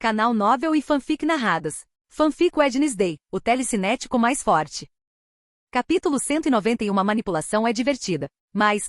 Canal Novel e Fanfic narradas. Fanfic Wednesday, o telecinético mais forte. Capítulo 191. Uma manipulação é divertida. Mais.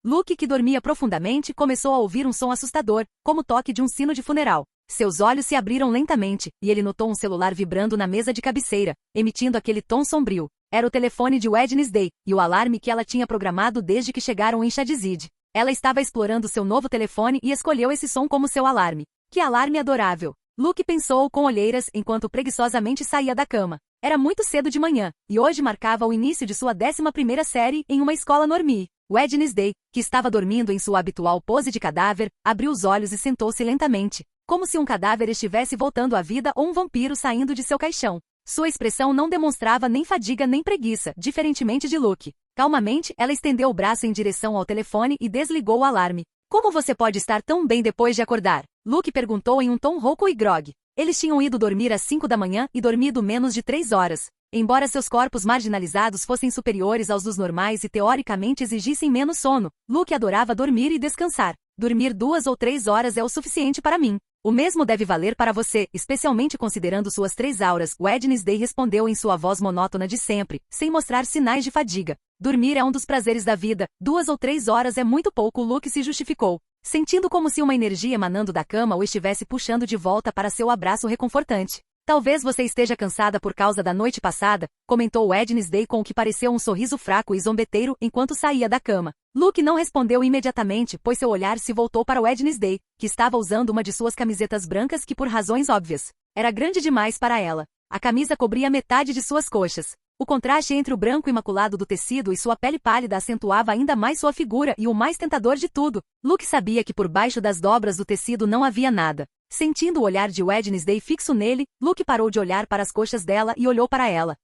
Luke, que dormia profundamente, começou a ouvir um som assustador, como o toque de um sino de funeral. Seus olhos se abriram lentamente, e ele notou um celular vibrando na mesa de cabeceira, emitindo aquele tom sombrio. Era o telefone de Wednesday, e o alarme que ela tinha programado desde que chegaram em Shadizid. Ela estava explorando seu novo telefone e escolheu esse som como seu alarme. Que alarme adorável! Luke pensou com olheiras enquanto preguiçosamente saía da cama. Era muito cedo de manhã, e hoje marcava o início de sua 11ª série em uma escola normie. Wednesday, que estava dormindo em sua habitual pose de cadáver, abriu os olhos e sentou-se lentamente, como se um cadáver estivesse voltando à vida ou um vampiro saindo de seu caixão. Sua expressão não demonstrava nem fadiga nem preguiça, diferentemente de Luke. Calmamente, ela estendeu o braço em direção ao telefone e desligou o alarme. Como você pode estar tão bem depois de acordar? Luke perguntou em um tom rouco e grogue. Eles tinham ido dormir às 5 da manhã e dormido menos de 3 horas. Embora seus corpos marginalizados fossem superiores aos dos normais e teoricamente exigissem menos sono, Luke adorava dormir e descansar. Dormir 2 ou 3 horas é o suficiente para mim. O mesmo deve valer para você, especialmente considerando suas 3 auras. Wednesday respondeu em sua voz monótona de sempre, sem mostrar sinais de fadiga. Dormir é um dos prazeres da vida, 2 ou 3 horas é muito pouco. Luke se justificou, sentindo como se uma energia emanando da cama o estivesse puxando de volta para seu abraço reconfortante. Talvez você esteja cansada por causa da noite passada, comentou Wednesday com o que pareceu um sorriso fraco e zombeteiro enquanto saía da cama. Luke não respondeu imediatamente, pois seu olhar se voltou para Wednesday, que estava usando uma de suas camisetas brancas que por razões óbvias, era grande demais para ela. A camisa cobria metade de suas coxas. O contraste entre o branco imaculado do tecido e sua pele pálida acentuava ainda mais sua figura e o mais tentador de tudo, Luke sabia que por baixo das dobras do tecido não havia nada. Sentindo o olhar de Wednesday fixo nele, Luke parou de olhar para as coxas dela e olhou para ela.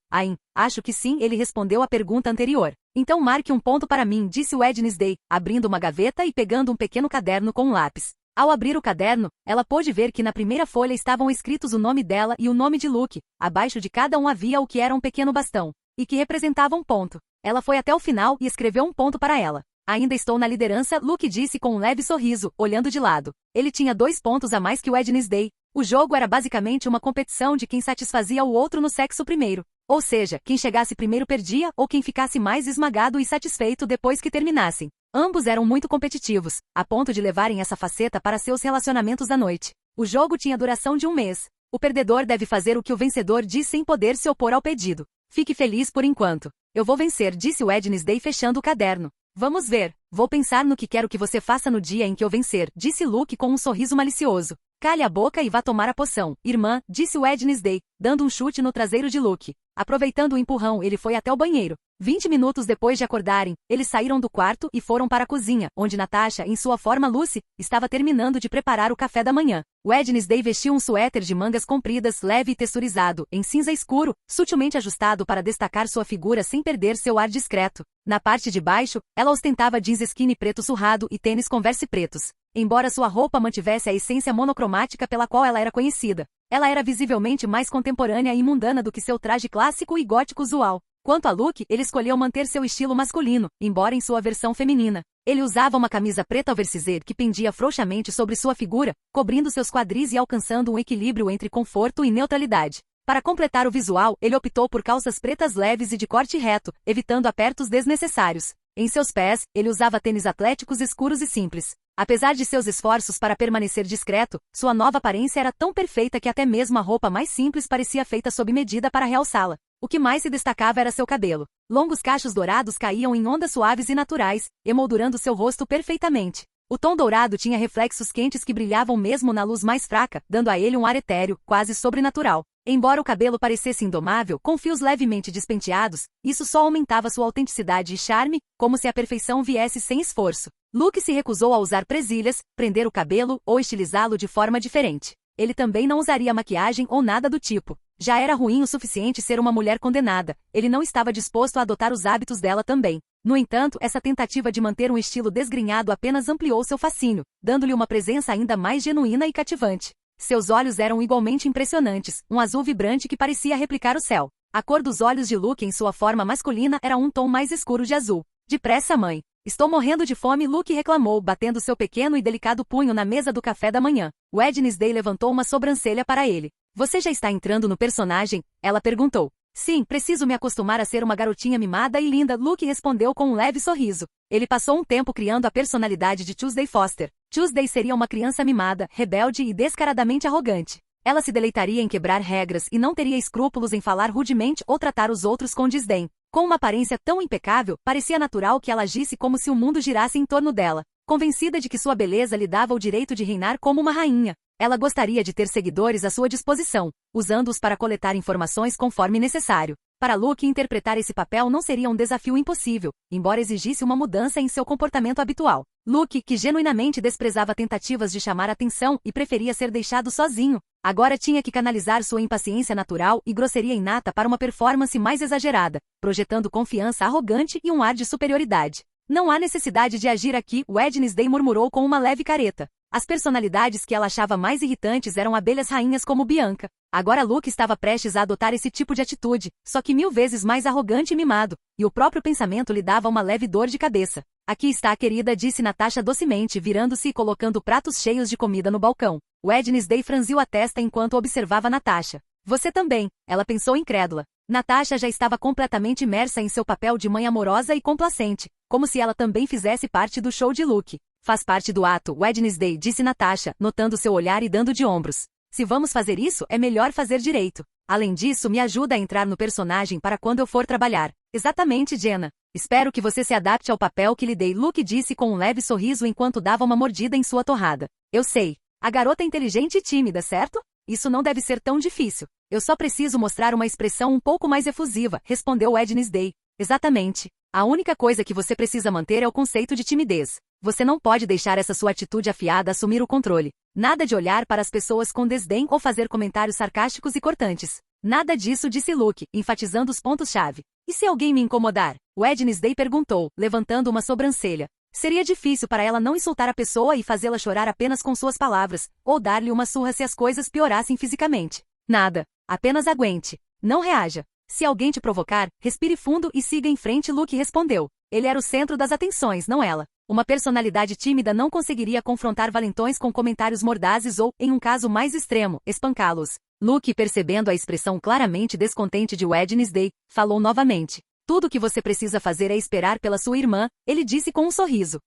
Acho que sim, ele respondeu à pergunta anterior. Então marque um ponto para mim, disse Wednesday, abrindo uma gaveta e pegando um pequeno caderno com um lápis. Ao abrir o caderno, ela pôde ver que na primeira folha estavam escritos o nome dela e o nome de Luke. Abaixo de cada um havia o que era um pequeno bastão, e que representava um ponto. Ela foi até o final e escreveu um ponto para ela. Ainda estou na liderança, Luke disse com um leve sorriso, olhando de lado. Ele tinha 2 pontos a mais que Wednesday. O jogo era basicamente uma competição de quem satisfazia o outro no sexo primeiro. Ou seja, quem chegasse primeiro perdia ou quem ficasse mais esmagado e satisfeito depois que terminassem. Ambos eram muito competitivos, a ponto de levarem essa faceta para seus relacionamentos à noite. O jogo tinha duração de 1 mês. O perdedor deve fazer o que o vencedor diz sem poder se opor ao pedido. Fique feliz por enquanto. Eu vou vencer, disse Wednesday fechando o caderno. Vamos ver. Vou pensar no que quero que você faça no dia em que eu vencer, disse Luke com um sorriso malicioso. Cale a boca e vá tomar a poção, irmã, disse Wednesday, dando um chute no traseiro de Luke. Aproveitando o empurrão, ele foi até o banheiro. 20 minutos depois de acordarem, eles saíram do quarto e foram para a cozinha, onde Natasha, em sua forma Lucy, estava terminando de preparar o café da manhã. Wednesday vestiu um suéter de mangas compridas, leve e texturizado, em cinza escuro, sutilmente ajustado para destacar sua figura sem perder seu ar discreto. Na parte de baixo, ela ostentava jeans skinny preto surrado e tênis Converse pretos. Embora sua roupa mantivesse a essência monocromática pela qual ela era conhecida, ela era visivelmente mais contemporânea e mundana do que seu traje clássico e gótico usual. Quanto a Luke, ele escolheu manter seu estilo masculino, embora em sua versão feminina. Ele usava uma camisa preta oversizer que pendia frouxamente sobre sua figura, cobrindo seus quadris e alcançando um equilíbrio entre conforto e neutralidade. Para completar o visual, ele optou por calças pretas leves e de corte reto, evitando apertos desnecessários. Em seus pés, ele usava tênis atléticos escuros e simples. Apesar de seus esforços para permanecer discreto, sua nova aparência era tão perfeita que até mesmo a roupa mais simples parecia feita sob medida para realçá-la. O que mais se destacava era seu cabelo. Longos cachos dourados caíam em ondas suaves e naturais, emoldurando seu rosto perfeitamente. O tom dourado tinha reflexos quentes que brilhavam mesmo na luz mais fraca, dando a ele um ar etéreo, quase sobrenatural. Embora o cabelo parecesse indomável, com fios levemente despenteados, isso só aumentava sua autenticidade e charme, como se a perfeição viesse sem esforço. Luke se recusou a usar presilhas, prender o cabelo ou estilizá-lo de forma diferente. Ele também não usaria maquiagem ou nada do tipo. Já era ruim o suficiente ser uma mulher condenada, ele não estava disposto a adotar os hábitos dela também. No entanto, essa tentativa de manter um estilo desgrenhado apenas ampliou seu fascínio, dando-lhe uma presença ainda mais genuína e cativante. Seus olhos eram igualmente impressionantes, um azul vibrante que parecia replicar o céu. A cor dos olhos de Luke em sua forma masculina era um tom mais escuro de azul. Depressa, mãe. Estou morrendo de fome, Luke reclamou, batendo seu pequeno e delicado punho na mesa do café da manhã. Wednesday levantou uma sobrancelha para ele. Você já está entrando no personagem? Ela perguntou. Sim, preciso me acostumar a ser uma garotinha mimada e linda, Luke respondeu com um leve sorriso. Ele passou um tempo criando a personalidade de Tuesday Foster. Tuesday seria uma criança mimada, rebelde e descaradamente arrogante. Ela se deleitaria em quebrar regras e não teria escrúpulos em falar rudemente ou tratar os outros com desdém. Com uma aparência tão impecável, parecia natural que ela agisse como se o mundo girasse em torno dela. Convencida de que sua beleza lhe dava o direito de reinar como uma rainha, ela gostaria de ter seguidores à sua disposição, usando-os para coletar informações conforme necessário. Para Luke, interpretar esse papel não seria um desafio impossível, embora exigisse uma mudança em seu comportamento habitual. Luke, que genuinamente desprezava tentativas de chamar atenção e preferia ser deixado sozinho, agora tinha que canalizar sua impaciência natural e grosseria inata para uma performance mais exagerada, projetando confiança arrogante e um ar de superioridade. Não há necessidade de agir aqui, Wednesday murmurou com uma leve careta. As personalidades que ela achava mais irritantes eram abelhas rainhas como Bianca. Agora Luke estava prestes a adotar esse tipo de atitude, só que 1000 vezes mais arrogante e mimado, e o próprio pensamento lhe dava uma leve dor de cabeça. Aqui está a querida, disse Natasha docemente, virando-se e colocando pratos cheios de comida no balcão. Wednesday franziu a testa enquanto observava Natasha. Você também, ela pensou incrédula. Natasha já estava completamente imersa em seu papel de mãe amorosa e complacente, como se ela também fizesse parte do show de Luke. Faz parte do ato, Wednesday, disse Natasha, notando seu olhar e dando de ombros. Se vamos fazer isso, é melhor fazer direito. Além disso, me ajuda a entrar no personagem para quando eu for trabalhar. Exatamente, Jenna. Espero que você se adapte ao papel que lhe dei, Luke disse com um leve sorriso enquanto dava uma mordida em sua torrada. Eu sei. A garota é inteligente e tímida, certo? Isso não deve ser tão difícil. Eu só preciso mostrar uma expressão um pouco mais efusiva, respondeu Wednesday. Exatamente. A única coisa que você precisa manter é o conceito de timidez. Você não pode deixar essa sua atitude afiada assumir o controle. Nada de olhar para as pessoas com desdém ou fazer comentários sarcásticos e cortantes. Nada disso, disse Luke, enfatizando os pontos-chave. E se alguém me incomodar? Wednesday perguntou, levantando uma sobrancelha. Seria difícil para ela não insultar a pessoa e fazê-la chorar apenas com suas palavras, ou dar-lhe uma surra se as coisas piorassem fisicamente. Nada. Apenas aguente. Não reaja. Se alguém te provocar, respire fundo e siga em frente, Luke respondeu. Ele era o centro das atenções, não ela. Uma personalidade tímida não conseguiria confrontar valentões com comentários mordazes ou, em um caso mais extremo, espancá-los. Luke, percebendo a expressão claramente descontente de Wednesday, falou novamente. Tudo o que você precisa fazer é esperar pela sua irmã, ele disse com um sorriso.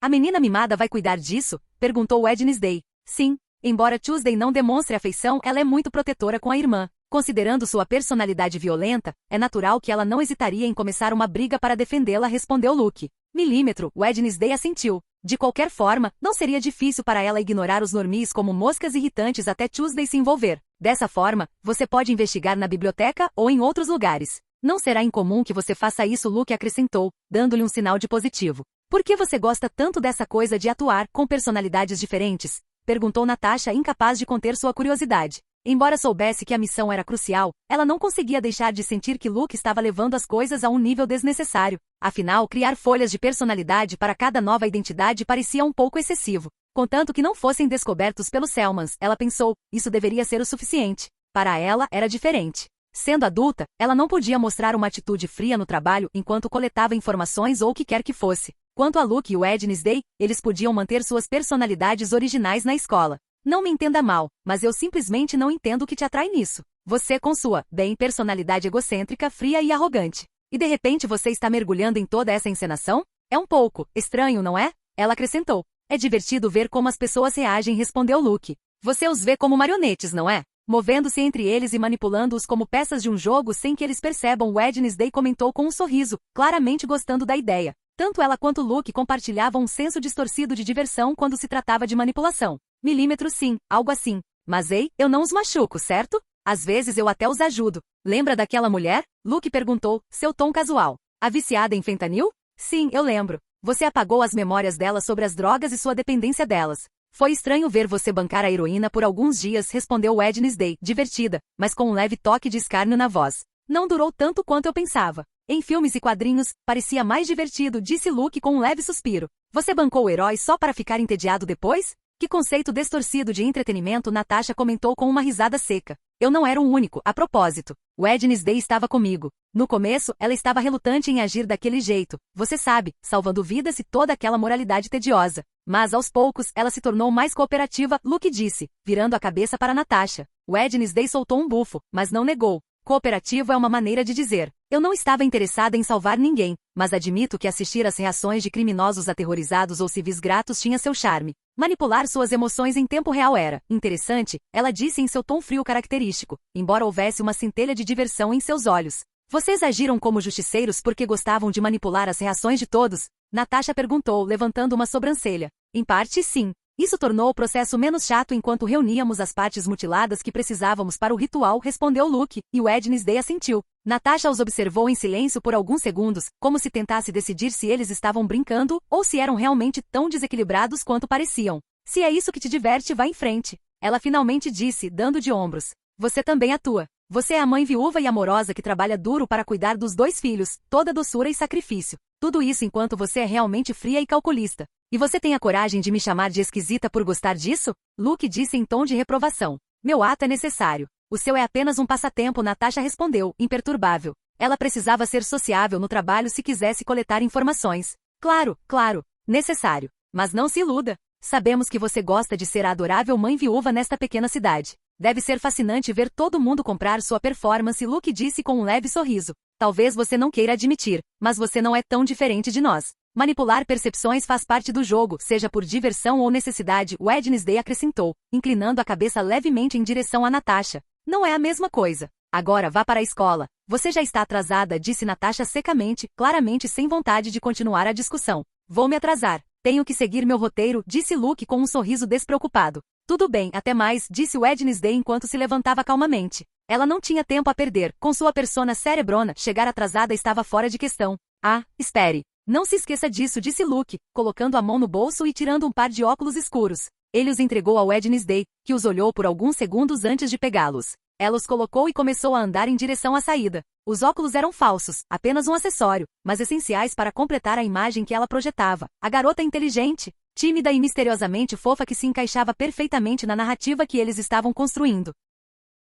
A menina mimada vai cuidar disso? Perguntou Wednesday. Sim. Embora Tuesday não demonstre afeição, ela é muito protetora com a irmã. Considerando sua personalidade violenta, é natural que ela não hesitaria em começar uma briga para defendê-la, respondeu Luke. Milímetro, Wednesday assentiu. De qualquer forma, não seria difícil para ela ignorar os normies como moscas irritantes até Tuesday se envolver. Dessa forma, você pode investigar na biblioteca ou em outros lugares. Não será incomum que você faça isso, Luke acrescentou, dando-lhe um sinal de positivo. Por que você gosta tanto dessa coisa de atuar com personalidades diferentes? Perguntou Natasha, incapaz de conter sua curiosidade. Embora soubesse que a missão era crucial, ela não conseguia deixar de sentir que Luke estava levando as coisas a um nível desnecessário. Afinal, criar folhas de personalidade para cada nova identidade parecia um pouco excessivo. Contanto que não fossem descobertos pelos Selmans, ela pensou, isso deveria ser o suficiente. Para ela, era diferente. Sendo adulta, ela não podia mostrar uma atitude fria no trabalho enquanto coletava informações ou o que quer que fosse. Quanto a Luke e Wednesday, eles podiam manter suas personalidades originais na escola. Não me entenda mal, mas eu simplesmente não entendo o que te atrai nisso. Você com sua, personalidade egocêntrica, fria e arrogante. E de repente você está mergulhando em toda essa encenação? É um pouco estranho, não é? Ela acrescentou. É divertido ver como as pessoas reagem, respondeu Luke. Você os vê como marionetes, não é? Movendo-se entre eles e manipulando-os como peças de um jogo sem que eles percebam, Wednesday comentou com um sorriso, claramente gostando da ideia. Tanto ela quanto Luke compartilhavam um senso distorcido de diversão quando se tratava de manipulação. Milímetro sim, algo assim. Mas ei, eu não os machuco, certo? Às vezes eu até os ajudo. Lembra daquela mulher? Luke perguntou, seu tom casual. A viciada em fentanil? Sim, eu lembro. Você apagou as memórias dela sobre as drogas e sua dependência delas. Foi estranho ver você bancar a heroína por alguns dias, respondeu Wednesday, divertida, mas com um leve toque de escárnio na voz. Não durou tanto quanto eu pensava. Em filmes e quadrinhos, parecia mais divertido, disse Luke com um leve suspiro. Você bancou o herói só para ficar entediado depois? Que conceito distorcido de entretenimento, Natasha comentou com uma risada seca. Eu não era o único, a propósito. Wednesday estava comigo. No começo, ela estava relutante em agir daquele jeito, você sabe, salvando vidas e toda aquela moralidade tediosa. Mas aos poucos, ela se tornou mais cooperativa, Luke disse, virando a cabeça para Natasha. Wednesday soltou um bufo, mas não negou. Cooperativo é uma maneira de dizer. Eu não estava interessada em salvar ninguém, mas admito que assistir às reações de criminosos aterrorizados ou civis gratos tinha seu charme. Manipular suas emoções em tempo real era interessante, ela disse em seu tom frio característico, embora houvesse uma centelha de diversão em seus olhos. Vocês agiram como justiceiros porque gostavam de manipular as reações de todos? Natasha perguntou, levantando uma sobrancelha. Em parte, sim. Isso tornou o processo menos chato enquanto reuníamos as partes mutiladas que precisávamos para o ritual, respondeu Luke, e Wednesday assentiu. Natasha os observou em silêncio por alguns segundos, como se tentasse decidir se eles estavam brincando ou se eram realmente tão desequilibrados quanto pareciam. Se é isso que te diverte, vá em frente. Ela finalmente disse, dando de ombros. Você também atua. Você é a mãe viúva e amorosa que trabalha duro para cuidar dos 2 filhos, toda doçura e sacrifício. Tudo isso enquanto você é realmente fria e calculista. E você tem a coragem de me chamar de esquisita por gostar disso? Luke disse em tom de reprovação. Meu ato é necessário. O seu é apenas um passatempo, Natasha respondeu, imperturbável. Ela precisava ser sociável no trabalho se quisesse coletar informações. Claro, necessário. Mas não se iluda. Sabemos que você gosta de ser a adorável mãe viúva nesta pequena cidade. Deve ser fascinante ver todo mundo comprar sua performance, Luke disse com um leve sorriso. Talvez você não queira admitir, mas você não é tão diferente de nós. Manipular percepções faz parte do jogo, seja por diversão ou necessidade, Wednesday acrescentou, inclinando a cabeça levemente em direção a Natasha. Não é a mesma coisa. Agora vá para a escola. Você já está atrasada, disse Natasha secamente, claramente sem vontade de continuar a discussão. Vou me atrasar. Tenho que seguir meu roteiro, disse Luke com um sorriso despreocupado. Tudo bem, até mais, disse Wednesday enquanto se levantava calmamente. Ela não tinha tempo a perder, com sua persona cerebrona, chegar atrasada estava fora de questão. Ah, espere. Não se esqueça disso, disse Luke, colocando a mão no bolso e tirando um par de óculos escuros. Ele os entregou a Wednesday, que os olhou por alguns segundos antes de pegá-los. Ela os colocou e começou a andar em direção à saída. Os óculos eram falsos, apenas um acessório, mas essenciais para completar a imagem que ela projetava. A garota inteligente, tímida e misteriosamente fofa que se encaixava perfeitamente na narrativa que eles estavam construindo.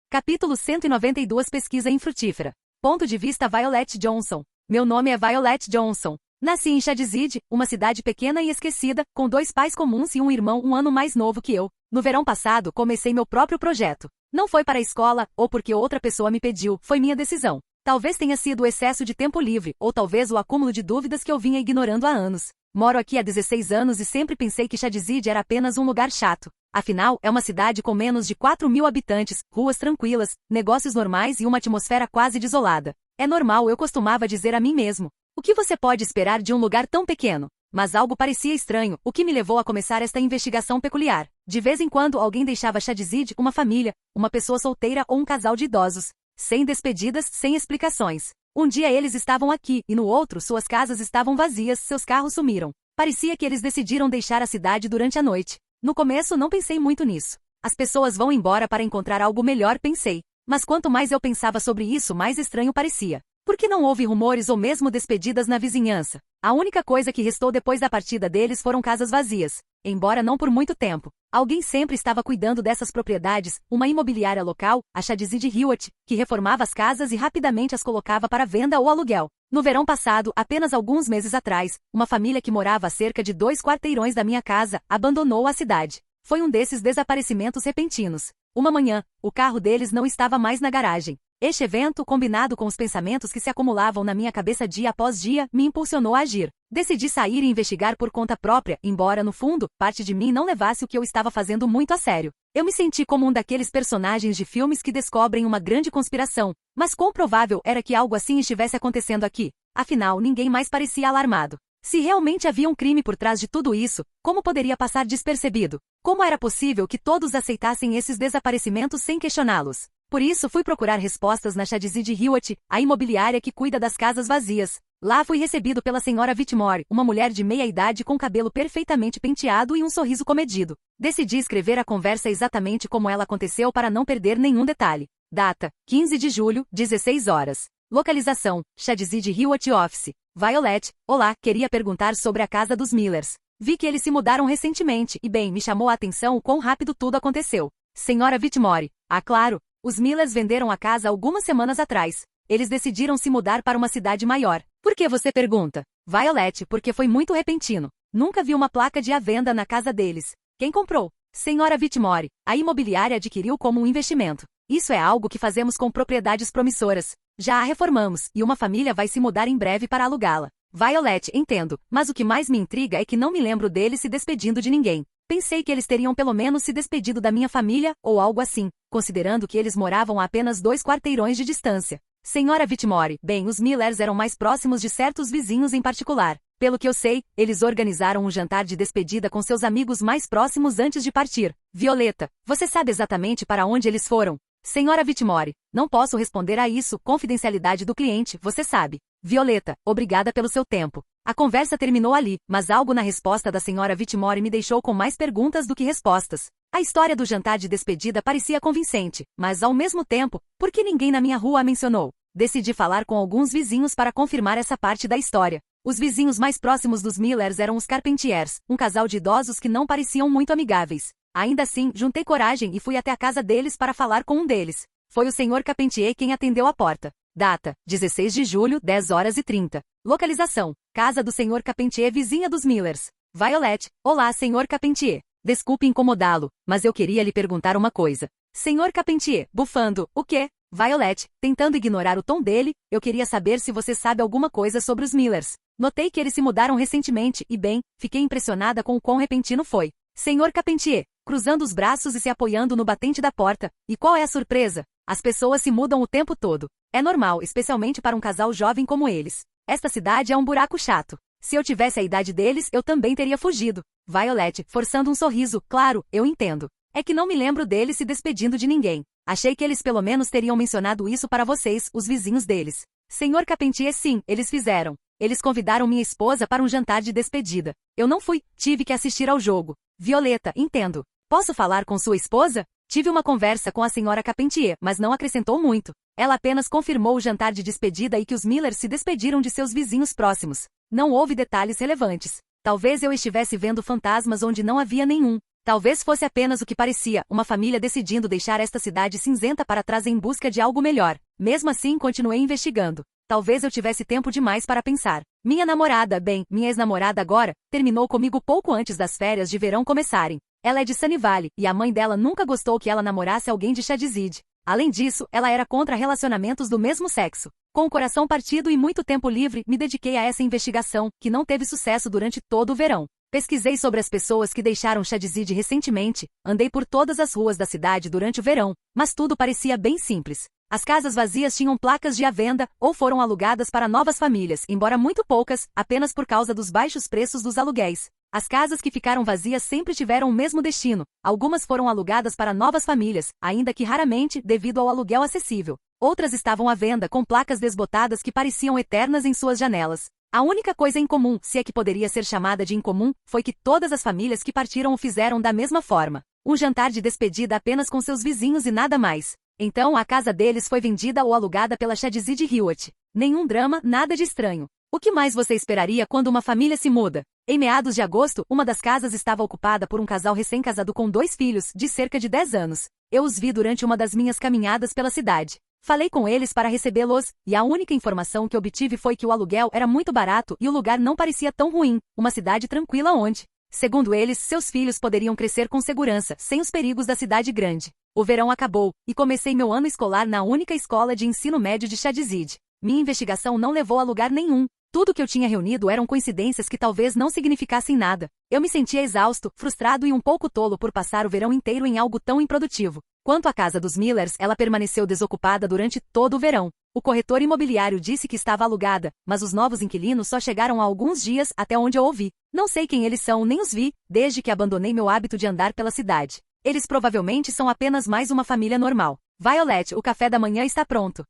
Capítulo 192 Pesquisa infrutífera. Ponto de vista Violet Johnson. Meu nome é Violet Johnson. Nasci em Shadzid, uma cidade pequena e esquecida, com 2 pais comuns e um irmão um ano mais novo que eu. No verão passado, comecei meu próprio projeto. Não foi para a escola, ou porque outra pessoa me pediu, foi minha decisão. Talvez tenha sido o excesso de tempo livre, ou talvez o acúmulo de dúvidas que eu vinha ignorando há anos. Moro aqui há 16 anos e sempre pensei que Shadzid era apenas um lugar chato. Afinal, é uma cidade com menos de 4.000 habitantes, ruas tranquilas, negócios normais e uma atmosfera quase desolada. É normal, eu costumava dizer a mim mesmo. O que você pode esperar de um lugar tão pequeno? Mas algo parecia estranho, o que me levou a começar esta investigação peculiar. De vez em quando alguém deixava Shadzid, uma família, uma pessoa solteira ou um casal de idosos. Sem despedidas, sem explicações. Um dia eles estavam aqui, e no outro suas casas estavam vazias, seus carros sumiram. Parecia que eles decidiram deixar a cidade durante a noite. No começo não pensei muito nisso. As pessoas vão embora para encontrar algo melhor, pensei. Mas quanto mais eu pensava sobre isso, mais estranho parecia. Por que não houve rumores ou mesmo despedidas na vizinhança? A única coisa que restou depois da partida deles foram casas vazias. Embora não por muito tempo. Alguém sempre estava cuidando dessas propriedades, uma imobiliária local, a Shadzid Realty, que reformava as casas e rapidamente as colocava para venda ou aluguel. No verão passado, apenas alguns meses atrás, uma família que morava a cerca de 2 quarteirões da minha casa, abandonou a cidade. Foi um desses desaparecimentos repentinos. Uma manhã, o carro deles não estava mais na garagem. Este evento, combinado com os pensamentos que se acumulavam na minha cabeça dia após dia, me impulsionou a agir. Decidi sair e investigar por conta própria, embora, no fundo, parte de mim não levasse o que eu estava fazendo muito a sério. Eu me senti como um daqueles personagens de filmes que descobrem uma grande conspiração. Mas quão provável era que algo assim estivesse acontecendo aqui? Afinal, ninguém mais parecia alarmado. Se realmente havia um crime por trás de tudo isso, como poderia passar despercebido? Como era possível que todos aceitassem esses desaparecimentos sem questioná-los? Por isso fui procurar respostas na Shadzid Realty, a imobiliária que cuida das casas vazias. Lá fui recebido pela senhora Whitmore, uma mulher de meia-idade com cabelo perfeitamente penteado e um sorriso comedido. Decidi escrever a conversa exatamente como ela aconteceu para não perder nenhum detalhe. Data: 15 de julho, 16 horas. Localização: Shadzid Realty Office. Violet: olá, queria perguntar sobre a casa dos Millers. Vi que eles se mudaram recentemente e bem, me chamou a atenção o quão rápido tudo aconteceu. Senhora Whitmore. Ah, claro. Os Millers venderam a casa algumas semanas atrás. Eles decidiram se mudar para uma cidade maior. Por que você pergunta? Violet, porque foi muito repentino. Nunca vi uma placa de à venda na casa deles. Quem comprou? Senhora Whitmore. A imobiliária adquiriu como um investimento. Isso é algo que fazemos com propriedades promissoras. Já a reformamos, e uma família vai se mudar em breve para alugá-la. Violet, entendo, mas o que mais me intriga é que não me lembro deles se despedindo de ninguém. Pensei que eles teriam pelo menos se despedido da minha família, ou algo assim, considerando que eles moravam a apenas 2 quarteirões de distância. Senhora Whitmore, bem, os Millers eram mais próximos de certos vizinhos em particular. Pelo que eu sei, eles organizaram um jantar de despedida com seus amigos mais próximos antes de partir. Violeta, você sabe exatamente para onde eles foram? Senhora Whitmore, não posso responder a isso, confidencialidade do cliente, você sabe. Violeta, obrigada pelo seu tempo. A conversa terminou ali, mas algo na resposta da senhora Whitmore me deixou com mais perguntas do que respostas. A história do jantar de despedida parecia convincente, mas ao mesmo tempo, por que ninguém na minha rua a mencionou? Decidi falar com alguns vizinhos para confirmar essa parte da história. Os vizinhos mais próximos dos Millers eram os Carpentiers, um casal de idosos que não pareciam muito amigáveis. Ainda assim, juntei coragem e fui até a casa deles para falar com um deles. Foi o Sr. Carpentier quem atendeu a porta. Data: 16 de julho, 10h30. Localização: casa do Sr. Carpentier, vizinha dos Millers. Violet: olá, Sr. Carpentier. Desculpe incomodá-lo, mas eu queria lhe perguntar uma coisa. Sr. Carpentier, bufando, o quê? Violet, tentando ignorar o tom dele, eu queria saber se você sabe alguma coisa sobre os Millers. Notei que eles se mudaram recentemente e, bem, fiquei impressionada com o quão repentino foi. Sr. Carpentier, cruzando os braços e se apoiando no batente da porta. E qual é a surpresa? As pessoas se mudam o tempo todo. É normal, especialmente para um casal jovem como eles. Esta cidade é um buraco chato. Se eu tivesse a idade deles, eu também teria fugido. Violet, forçando um sorriso, claro, eu entendo. É que não me lembro deles se despedindo de ninguém. Achei que eles pelo menos teriam mencionado isso para vocês, os vizinhos deles. Sr. Carpentier, sim, eles fizeram. Eles convidaram minha esposa para um jantar de despedida. Eu não fui, tive que assistir ao jogo. Violeta, entendo. Posso falar com sua esposa? Tive uma conversa com a senhora Carpentier, mas não acrescentou muito. Ela apenas confirmou o jantar de despedida e que os Millers se despediram de seus vizinhos próximos. Não houve detalhes relevantes. Talvez eu estivesse vendo fantasmas onde não havia nenhum. Talvez fosse apenas o que parecia, uma família decidindo deixar esta cidade cinzenta para trás em busca de algo melhor. Mesmo assim, continuei investigando. Talvez eu tivesse tempo demais para pensar. Minha namorada, bem, minha ex-namorada agora, terminou comigo pouco antes das férias de verão começarem. Ela é de Sunny Valley, e a mãe dela nunca gostou que ela namorasse alguém de Shadyside. Além disso, ela era contra relacionamentos do mesmo sexo. Com o coração partido e muito tempo livre, me dediquei a essa investigação, que não teve sucesso durante todo o verão. Pesquisei sobre as pessoas que deixaram Shadyside recentemente, andei por todas as ruas da cidade durante o verão, mas tudo parecia bem simples. As casas vazias tinham placas de à venda, ou foram alugadas para novas famílias, embora muito poucas, apenas por causa dos baixos preços dos aluguéis. As casas que ficaram vazias sempre tiveram o mesmo destino. Algumas foram alugadas para novas famílias, ainda que raramente, devido ao aluguel acessível. Outras estavam à venda com placas desbotadas que pareciam eternas em suas janelas. A única coisa em comum, se é que poderia ser chamada de incomum, foi que todas as famílias que partiram o fizeram da mesma forma. Um jantar de despedida apenas com seus vizinhos e nada mais. Então a casa deles foi vendida ou alugada pela Shadyside Hewitt. Nenhum drama, nada de estranho. O que mais você esperaria quando uma família se muda? Em meados de agosto, uma das casas estava ocupada por um casal recém-casado com 2 filhos, de cerca de 10 anos. Eu os vi durante uma das minhas caminhadas pela cidade. Falei com eles para recebê-los, e a única informação que obtive foi que o aluguel era muito barato e o lugar não parecia tão ruim, uma cidade tranquila onde, segundo eles, seus filhos poderiam crescer com segurança, sem os perigos da cidade grande. O verão acabou, e comecei meu ano escolar na única escola de ensino médio de Shadyside. Minha investigação não levou a lugar nenhum. Tudo que eu tinha reunido eram coincidências que talvez não significassem nada. Eu me sentia exausto, frustrado e um pouco tolo por passar o verão inteiro em algo tão improdutivo. Quanto à casa dos Millers, ela permaneceu desocupada durante todo o verão. O corretor imobiliário disse que estava alugada, mas os novos inquilinos só chegaram há alguns dias, até onde eu ouvi. Não sei quem eles são nem os vi, desde que abandonei meu hábito de andar pela cidade. Eles provavelmente são apenas mais uma família normal. Violet, o café da manhã está pronto.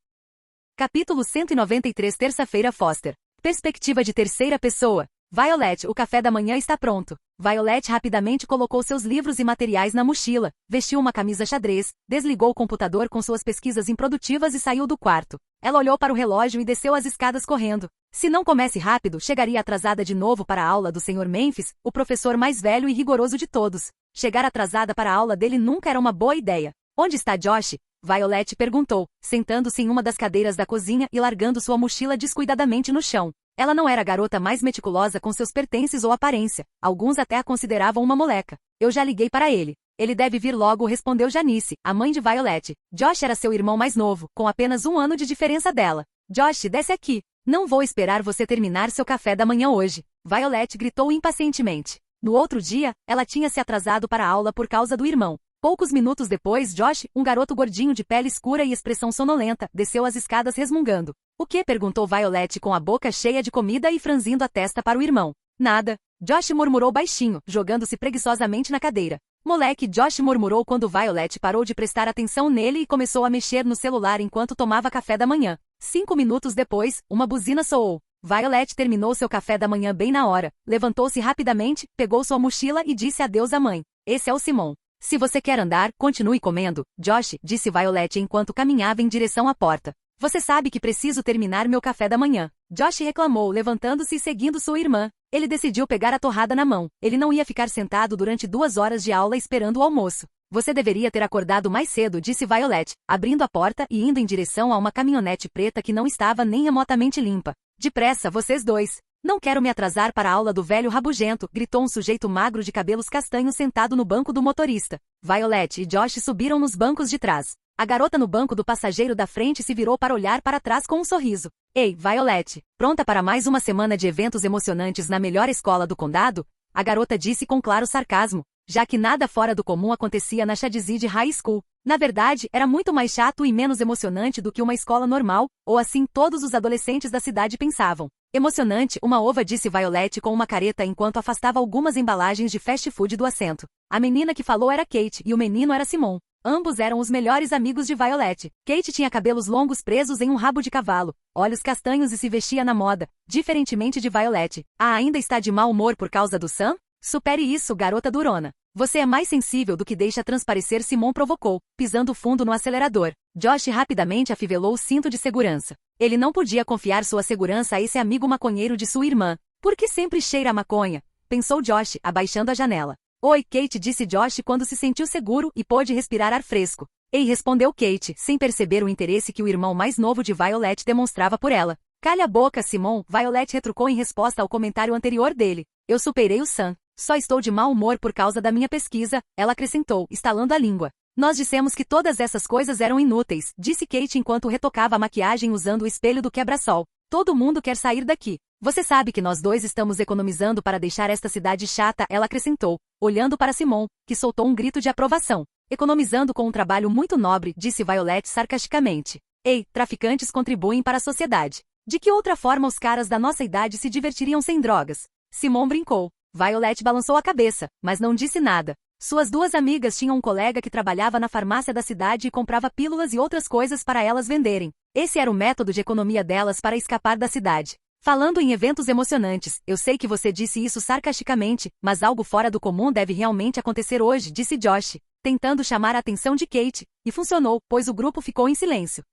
Capítulo 193, terça-feira. Foster. Perspectiva de terceira pessoa. Violet, o café da manhã está pronto. Violet rapidamente colocou seus livros e materiais na mochila, vestiu uma camisa xadrez, desligou o computador com suas pesquisas improdutivas e saiu do quarto. Ela olhou para o relógio e desceu as escadas correndo. Se não comesse rápido, chegaria atrasada de novo para a aula do Sr. Memphis, o professor mais velho e rigoroso de todos. Chegar atrasada para a aula dele nunca era uma boa ideia. Onde está Josh? Violet perguntou, sentando-se em uma das cadeiras da cozinha e largando sua mochila descuidadamente no chão. Ela não era a garota mais meticulosa com seus pertences ou aparência. Alguns até a consideravam uma moleca. Eu já liguei para ele. Ele deve vir logo, respondeu Janice, a mãe de Violet. Josh era seu irmão mais novo, com apenas 1 ano de diferença dela. Josh, desce aqui. Não vou esperar você terminar seu café da manhã hoje. Violet gritou impacientemente. No outro dia, ela tinha se atrasado para a aula por causa do irmão. Poucos minutos depois, Josh, um garoto gordinho de pele escura e expressão sonolenta, desceu as escadas resmungando. O que? Perguntou Violet com a boca cheia de comida e franzindo a testa para o irmão. Nada. Josh murmurou baixinho, jogando-se preguiçosamente na cadeira. Moleque, Josh murmurou quando Violet parou de prestar atenção nele e começou a mexer no celular enquanto tomava café da manhã. 5 minutos depois, uma buzina soou. Violet terminou seu café da manhã bem na hora, levantou-se rapidamente, pegou sua mochila e disse adeus à mãe. Esse é o Simon. Se você quer andar, continue comendo, Josh, disse Violet enquanto caminhava em direção à porta. Você sabe que preciso terminar meu café da manhã. Josh reclamou, levantando-se e seguindo sua irmã. Ele decidiu pegar a torrada na mão. Ele não ia ficar sentado durante 2 horas de aula esperando o almoço. Você deveria ter acordado mais cedo, disse Violet, abrindo a porta e indo em direção a uma caminhonete preta que não estava nem remotamente limpa. Depressa, vocês dois. Não quero me atrasar para a aula do velho rabugento, gritou um sujeito magro de cabelos castanhos sentado no banco do motorista. Violet e Josh subiram nos bancos de trás. A garota no banco do passageiro da frente se virou para olhar para trás com um sorriso. Ei, Violet, pronta para mais uma semana de eventos emocionantes na melhor escola do condado? A garota disse com claro sarcasmo, já que nada fora do comum acontecia na Shadyside High School. Na verdade, era muito mais chato e menos emocionante do que uma escola normal, ou assim todos os adolescentes da cidade pensavam. Emocionante, uma ova, disse Violet com uma careta enquanto afastava algumas embalagens de fast food do assento. A menina que falou era Kate e o menino era Simon. Ambos eram os melhores amigos de Violet. Kate tinha cabelos longos presos em um rabo de cavalo, olhos castanhos e se vestia na moda, diferentemente de Violet. Ainda está de mau humor por causa do Sam? Supere isso, garota durona. Você é mais sensível do que deixa transparecer, Simon provocou, pisando fundo no acelerador. Josh rapidamente afivelou o cinto de segurança. Ele não podia confiar sua segurança a esse amigo maconheiro de sua irmã. Por que sempre cheira a maconha? Pensou Josh, abaixando a janela. Oi, Kate, disse Josh quando se sentiu seguro e pôde respirar ar fresco. Ei, respondeu Kate, sem perceber o interesse que o irmão mais novo de Violet demonstrava por ela. Calha a boca, Simon, Violet retrucou em resposta ao comentário anterior dele. Eu superei o Sam. Só estou de mau humor por causa da minha pesquisa, ela acrescentou, estalando a língua. Nós dissemos que todas essas coisas eram inúteis, disse Kate enquanto retocava a maquiagem usando o espelho do quebra-sol. Todo mundo quer sair daqui. Você sabe que nós dois estamos economizando para deixar esta cidade chata, ela acrescentou, olhando para Simon, que soltou um grito de aprovação. Economizando com um trabalho muito nobre, disse Violet sarcasticamente. Ei, traficantes contribuem para a sociedade. De que outra forma os caras da nossa idade se divertiriam sem drogas? Simon brincou. Violet balançou a cabeça, mas não disse nada. Suas 2 amigas tinham um colega que trabalhava na farmácia da cidade e comprava pílulas e outras coisas para elas venderem. Esse era o método de economia delas para escapar da cidade. Falando em eventos emocionantes, eu sei que você disse isso sarcasticamente, mas algo fora do comum deve realmente acontecer hoje, disse Josh, tentando chamar a atenção de Kate, e funcionou, pois o grupo ficou em silêncio.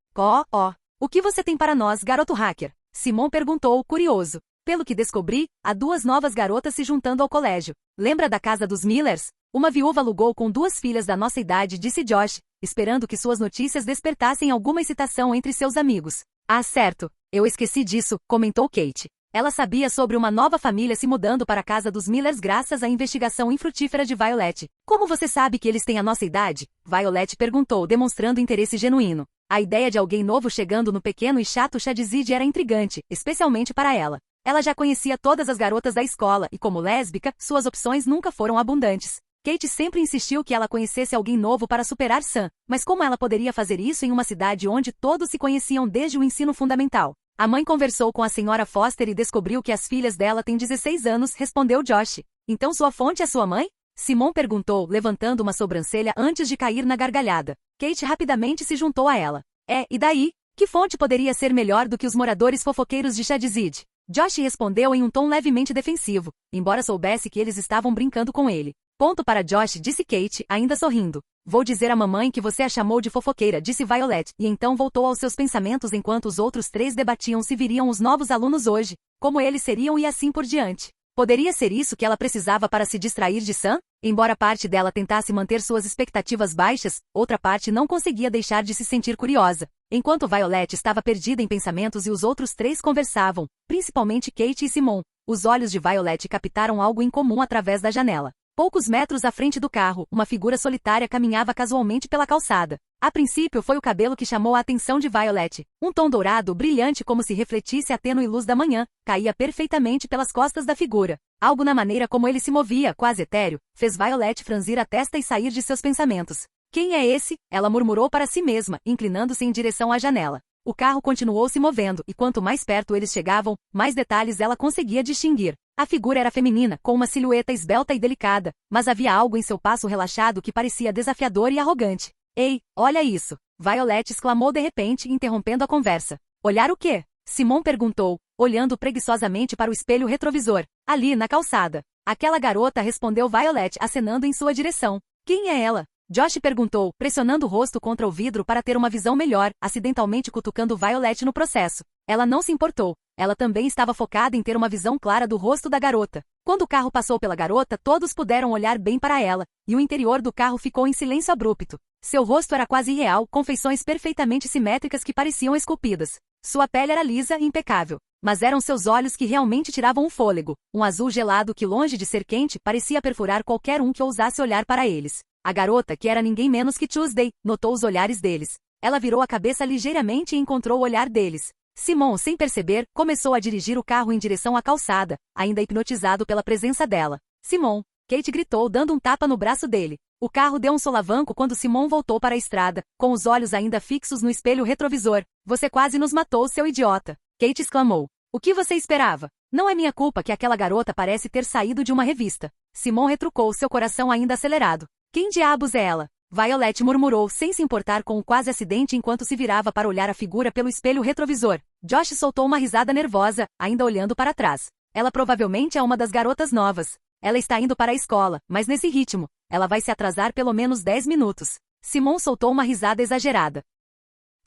O que você tem para nós, garoto hacker? Simon perguntou, curioso. Pelo que descobri, há 2 novas garotas se juntando ao colégio. Lembra da casa dos Millers? Uma viúva alugou com 2 filhas da nossa idade, disse Josh, esperando que suas notícias despertassem alguma excitação entre seus amigos. Ah, certo. Eu esqueci disso, comentou Kate. Ela sabia sobre uma nova família se mudando para a casa dos Millers graças à investigação infrutífera de Violet. Como você sabe que eles têm a nossa idade? Violet perguntou, demonstrando interesse genuíno. A ideia de alguém novo chegando no pequeno e chato Shadyside era intrigante, especialmente para ela. Ela já conhecia todas as garotas da escola e, como lésbica, suas opções nunca foram abundantes. Kate sempre insistiu que ela conhecesse alguém novo para superar Sam, mas como ela poderia fazer isso em uma cidade onde todos se conheciam desde o ensino fundamental? A mãe conversou com a senhora Foster e descobriu que as filhas dela têm 16 anos, respondeu Josh. Então sua fonte é sua mãe? Simon perguntou, levantando uma sobrancelha antes de cair na gargalhada. Kate rapidamente se juntou a ela. E daí? Que fonte poderia ser melhor do que os moradores fofoqueiros de Shadyside? Josh respondeu em um tom levemente defensivo, embora soubesse que eles estavam brincando com ele. Ponto para Josh, disse Kate, ainda sorrindo. Vou dizer à mamãe que você a chamou de fofoqueira, disse Violet, e então voltou aos seus pensamentos enquanto os outros três debatiam se viriam os novos alunos hoje, como eles seriam e assim por diante. Poderia ser isso que ela precisava para se distrair de Sam? Embora parte dela tentasse manter suas expectativas baixas, outra parte não conseguia deixar de se sentir curiosa. Enquanto Violet estava perdida em pensamentos e os outros três conversavam, principalmente Kate e Simon, os olhos de Violet captaram algo incomum através da janela. Poucos metros à frente do carro, uma figura solitária caminhava casualmente pela calçada. A princípio foi o cabelo que chamou a atenção de Violet. Um tom dourado, brilhante como se refletisse a tênue luz da manhã, caía perfeitamente pelas costas da figura. Algo na maneira como ele se movia, quase etéreo, fez Violet franzir a testa e sair de seus pensamentos. Quem é esse? Ela murmurou para si mesma, inclinando-se em direção à janela. O carro continuou se movendo, e quanto mais perto eles chegavam, mais detalhes ela conseguia distinguir. A figura era feminina, com uma silhueta esbelta e delicada, mas havia algo em seu passo relaxado que parecia desafiador e arrogante. Ei, olha isso! Violet exclamou de repente, interrompendo a conversa. Olhar o quê? Simon perguntou, olhando preguiçosamente para o espelho retrovisor. Ali, na calçada. Aquela garota, respondeu Violet, acenando em sua direção. Quem é ela? Josh perguntou, pressionando o rosto contra o vidro para ter uma visão melhor, acidentalmente cutucando Violet no processo. Ela não se importou. Ela também estava focada em ter uma visão clara do rosto da garota. Quando o carro passou pela garota, todos puderam olhar bem para ela, e o interior do carro ficou em silêncio abrupto. Seu rosto era quase irreal, com feições perfeitamente simétricas que pareciam esculpidas. Sua pele era lisa e impecável. Mas eram seus olhos que realmente tiravam o fôlego. Um azul gelado que, longe de ser quente, parecia perfurar qualquer um que ousasse olhar para eles. A garota, que era ninguém menos que Tuesday, notou os olhares deles. Ela virou a cabeça ligeiramente e encontrou o olhar deles. Simon, sem perceber, começou a dirigir o carro em direção à calçada, ainda hipnotizado pela presença dela. Simon! Kate gritou, dando um tapa no braço dele. O carro deu um solavanco quando Simon voltou para a estrada, com os olhos ainda fixos no espelho retrovisor. Você quase nos matou, seu idiota! Kate exclamou. O que você esperava? Não é minha culpa que aquela garota parece ter saído de uma revista. Simon retrucou, seu coração ainda acelerado. Quem diabos é ela? Violet murmurou, sem se importar com o quase acidente enquanto se virava para olhar a figura pelo espelho retrovisor. Josh soltou uma risada nervosa, ainda olhando para trás. Ela provavelmente é uma das garotas novas. Ela está indo para a escola, mas nesse ritmo, ela vai se atrasar pelo menos 10 minutos. Simon soltou uma risada exagerada.